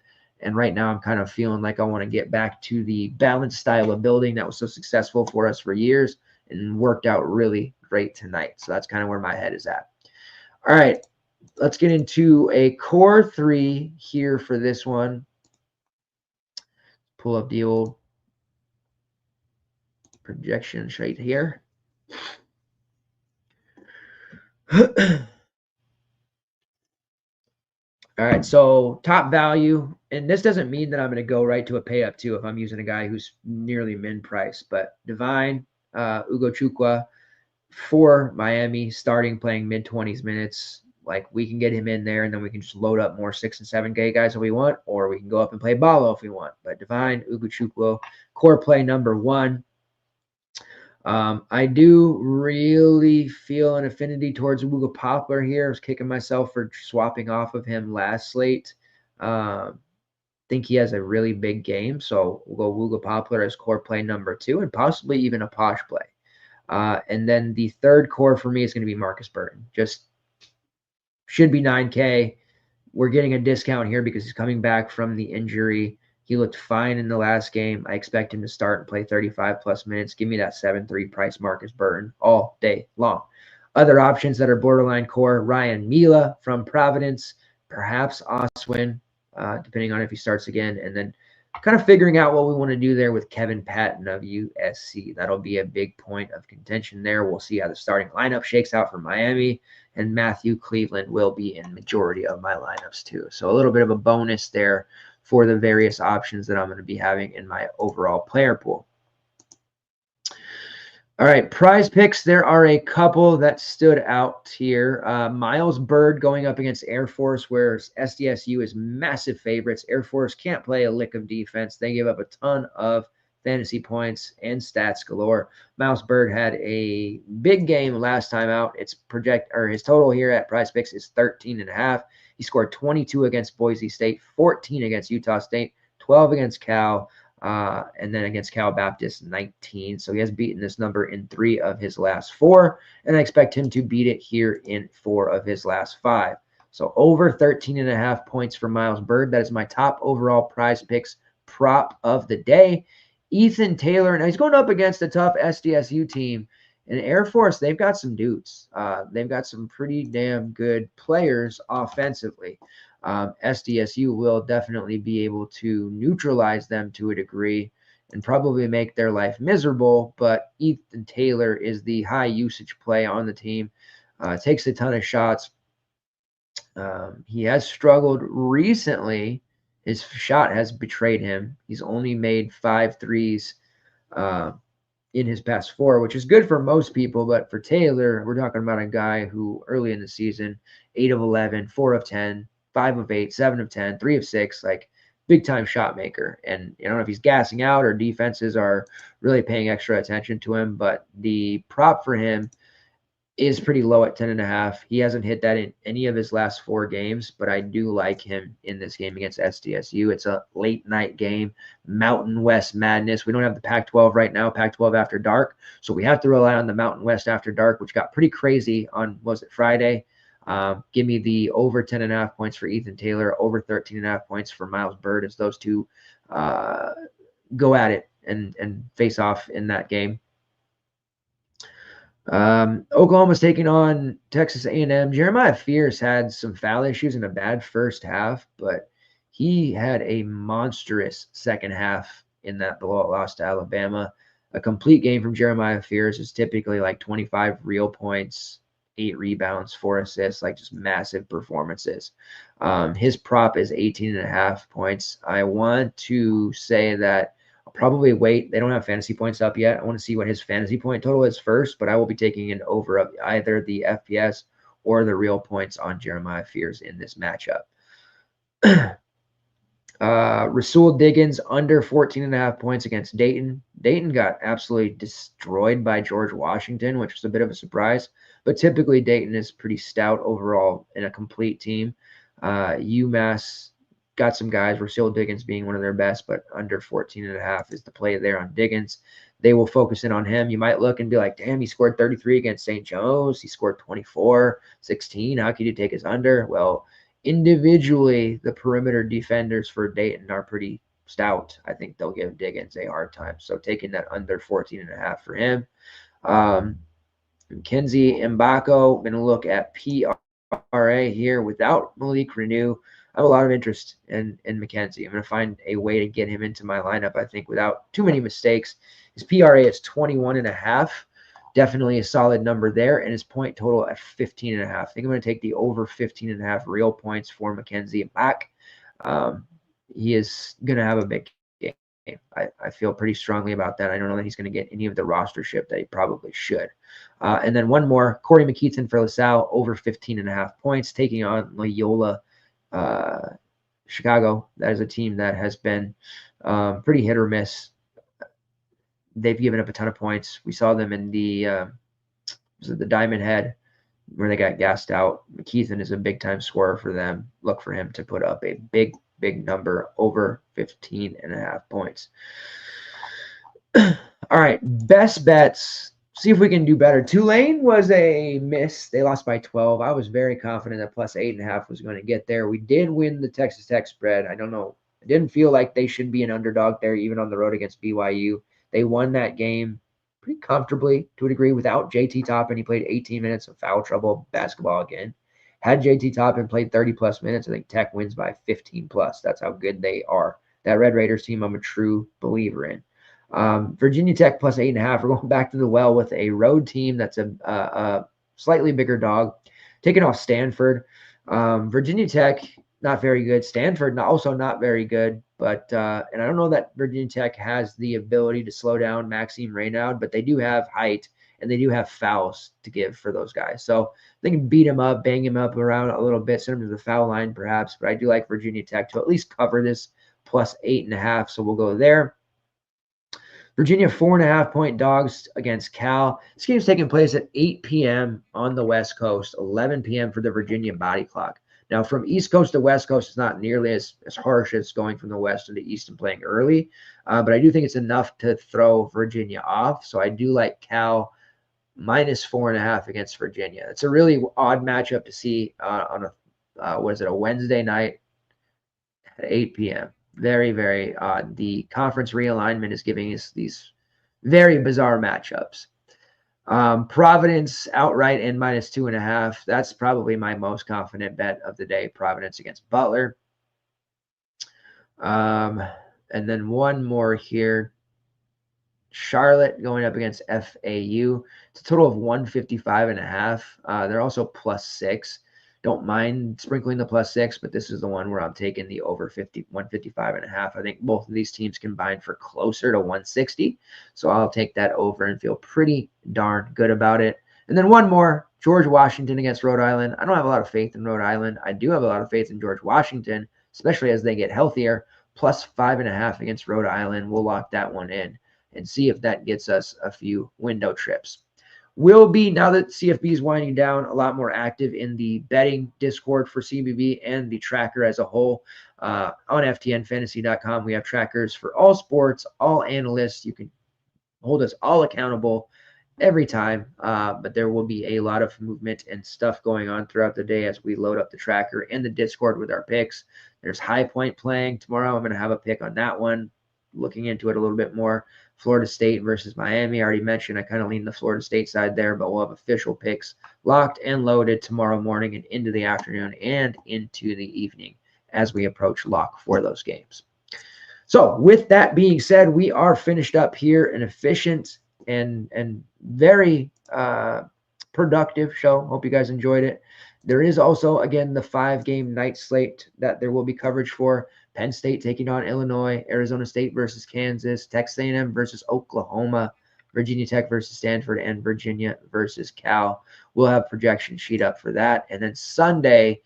And right now I'm kind of feeling like I want to get back to the balanced style of building that was so successful for us for years and worked out really great tonight. So that's kind of where my head is at. All right, let's get into a core 3 here for this one. Pull up the old projection sheet here. All right, so top value, and this doesn't mean that I'm going to go right to a pay up too if I'm using a guy who's nearly min price, but Divine, Ugochukwu for Miami, starting playing mid 20s minutes. Like we can get him in there, and then we can just load up more 6 and 7K guys if we want, or we can go up and play Ballo if we want. But Divine, Ugochukwu, core play number 1. I do really feel an affinity towards Wooga Poplar here. I was kicking myself for swapping off of him last slate. Think he has a really big game, so we'll go Wooga Poplar as core play number 2 and possibly even a posh play. And then the third core for me is going to be Marcus Burton. Just should be 9K. We're getting a discount here because he's coming back from the injury. He looked fine in the last game. I expect him to start and play 35-plus minutes. Give me that 7-3 price Marcus Burton all day long. Other options that are borderline core, Ryan Mila from Providence, perhaps Oswin, depending on if he starts again. And then kind of figuring out what we want to do there with Kevin Patton of USC. That'll be a big point of contention there. We'll see how the starting lineup shakes out for Miami. And Matthew Cleveland will be in majority of my lineups too. So a little bit of a bonus there for the various options that I'm going to be having in my overall player pool. All right, prize picks. There are a couple that stood out here. Miles Byrd going up against Air Force, where SDSU is massive favorites. Air Force can't play a lick of defense. They give up a ton of fantasy points and stats galore. Miles Byrd had a big game last time out. His total here at prize picks is 13.5. He scored 22 against Boise State, 14 against Utah State, 12 against Cal. And then against Cal Baptist, 19. So he has beaten this number in 3 of his last 4, and I expect him to beat it here in 4 of his last 5. So over 13.5 points for Miles Byrd. That is my top overall prize picks prop of the day. Ethan Taylor, now he's going up against a tough SDSU team. And Air Force, they've got some dudes. They've got some pretty damn good players offensively. SDSU will definitely be able to neutralize them to a degree and probably make their life miserable, but Ethan Taylor is the high usage play on the team. Takes a ton of shots. He has struggled recently. His shot has betrayed him. He's only made 5 threes in his past 4, which is good for most people, but for Taylor, we're talking about a guy who early in the season, 8 of 11, 4 of 10, 5 of 8, 7 of 10, 3 of 6, like big time shot maker. And I don't know if he's gassing out or defenses are really paying extra attention to him, but the prop for him is pretty low at 10.5. He hasn't hit that in any of his last 4 games, but I do like him in this game against SDSU. It's a late night game, Mountain West madness. We don't have the Pac-12 right now, Pac-12 after dark. So we have to rely on the Mountain West after dark, which got pretty crazy on, was it Friday? Give me the over 10.5 points for Ethan Taylor, over 13.5 points for Miles Byrd as those two go at it and face off in that game. Oklahoma's taking on Texas A&M. Jeremiah Fierce had some foul issues in a bad first half, but he had a monstrous second half in that blowout loss to Alabama. A complete game from Jeremiah Fierce is typically like 25 real points, 8 rebounds, 4 assists, like just massive performances. His prop is 18.5 points. I want to say that I'll probably wait. They don't have fantasy points up yet. I want to see what his fantasy point total is first, but I will be taking an over of either the FPS or the real points on Jeremiah Fierce in this matchup. Rasul Diggins under 14.5 points against Dayton. Dayton got absolutely destroyed by George Washington, which was a bit of a surprise. But typically Dayton is pretty stout overall in a complete team. UMass got some guys, Rasul Diggins being one of their best, but under 14.5 is the play there on Diggins. They will focus in on him. You might look and be like, damn, he scored 33 against St. Joe's. He scored 24, 16. How could you take his under? Well, individually, the perimeter defenders for Dayton are pretty stout. I think they'll give Diggins a hard time. So taking that under 14.5 for him. Mackenzie Mbako, going to look at PRA here without Malik Renew. I have a lot of interest in Mackenzie. I'm going to find a way to get him into my lineup, I think, without too many mistakes. His PRA is 21.5. Definitely a solid number there, and his point total at 15.5. I think I'm going to take the over 15.5 real points for Mackenzie Mack. He is going to have a big game. I feel pretty strongly about that. I don't know that he's going to get any of the rostership that he probably should. And then one more, Corey McKeithen for LaSalle, over 15.5 points, taking on Loyola Chicago. That is a team that has been pretty hit or miss. They've given up a ton of points. We saw them in the Diamond Head where they got gassed out. McKeithen is a big-time scorer for them. Look for him to put up a big number, over 15.5 points. All right, best bets. See if we can do better. Tulane was a miss. They lost by 12. I was very confident that plus 8.5 was going to get there. We did win the Texas Tech spread. I don't know. I didn't feel like they should be an underdog there, even on the road against BYU. They won that game pretty comfortably to a degree without JT Toppin. He played 18 minutes of foul trouble basketball again. Had JT Toppin played 30-plus minutes, I think Tech wins by 15-plus. That's how good they are. That Red Raiders team, I'm a true believer in. Virginia Tech plus 8.5. We're going back to the well with a road team that's a slightly bigger dog. Taking off Stanford. Virginia Tech, not very good. Stanford, also not very good. But and I don't know that Virginia Tech has the ability to slow down Maxime Reynaud, but they do have height and they do have fouls to give for those guys. So they can beat him up, bang him up around a little bit, send him to the foul line perhaps. But I do like Virginia Tech to at least cover this plus 8.5. So we'll go there. Virginia 4.5-point dogs against Cal. This game's taking place at 8 p.m. on the West Coast, 11 p.m. for the Virginia body clock. Now, from East Coast to West Coast, it's not nearly as harsh as going from the West to the East and playing early. But I do think it's enough to throw Virginia off. So I do like Cal minus 4.5 against Virginia. It's a really odd matchup to see on a Wednesday night at 8 p.m. Very, very odd. The conference realignment is giving us these very bizarre matchups. Providence outright and minus 2.5. That's probably my most confident bet of the day. Providence against Butler. And then one more here. Charlotte going up against FAU. It's a total of 155.5. They're also plus 6. Don't mind sprinkling the plus 6, but this is the one where I'm taking the over 155.5. I think both of these teams combine for closer to 160. So I'll take that over and feel pretty darn good about it. And then one more, George Washington against Rhode Island. I don't have a lot of faith in Rhode Island. I do have a lot of faith in George Washington, especially as they get healthier. Plus 5.5 against Rhode Island. We'll lock that one in and see if that gets us a few window trips. Will be, now that CFB is winding down, a lot more active in the betting Discord for CBB and the tracker as a whole. On FTNFantasy.com, we have trackers for all sports, all analysts. You can hold us all accountable every time, but there will be a lot of movement and stuff going on throughout the day as we load up the tracker and the Discord with our picks. There's High Point playing tomorrow. I'm going to have a pick on that one, looking into it a little bit more. Florida State versus Miami. I already mentioned I kind of lean the Florida State side there, but we'll have official picks locked and loaded tomorrow morning and into the afternoon and into the evening as we approach lock for those games. So with that being said, we are finished up here, an efficient and very productive show. Hope you guys enjoyed it. There is also, again, the 5-game night slate that there will be coverage for. Penn State taking on Illinois, Arizona State versus Kansas, Texas A&M versus Oklahoma, Virginia Tech versus Stanford, and Virginia versus Cal. We'll have projection sheet up for that. And then Sunday,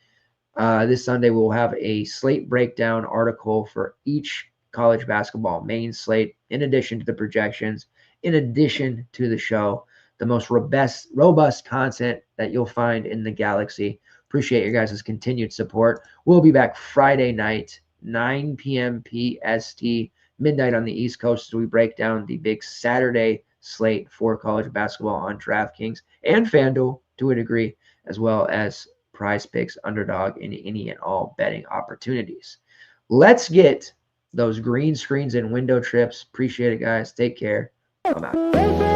this Sunday, we'll have a slate breakdown article for each college basketball main slate, in addition to the projections, in addition to the show. The most robust content that you'll find in the galaxy. Appreciate your guys' continued support. We'll be back Friday night, 9 p.m. PST, midnight on the East Coast, as we break down the big Saturday slate for college basketball on DraftKings and FanDuel to a degree, as well as Prize Picks, Underdog, and any and all betting opportunities. Let's get those green screens and window trips. Appreciate it, guys. Take care. I'm out.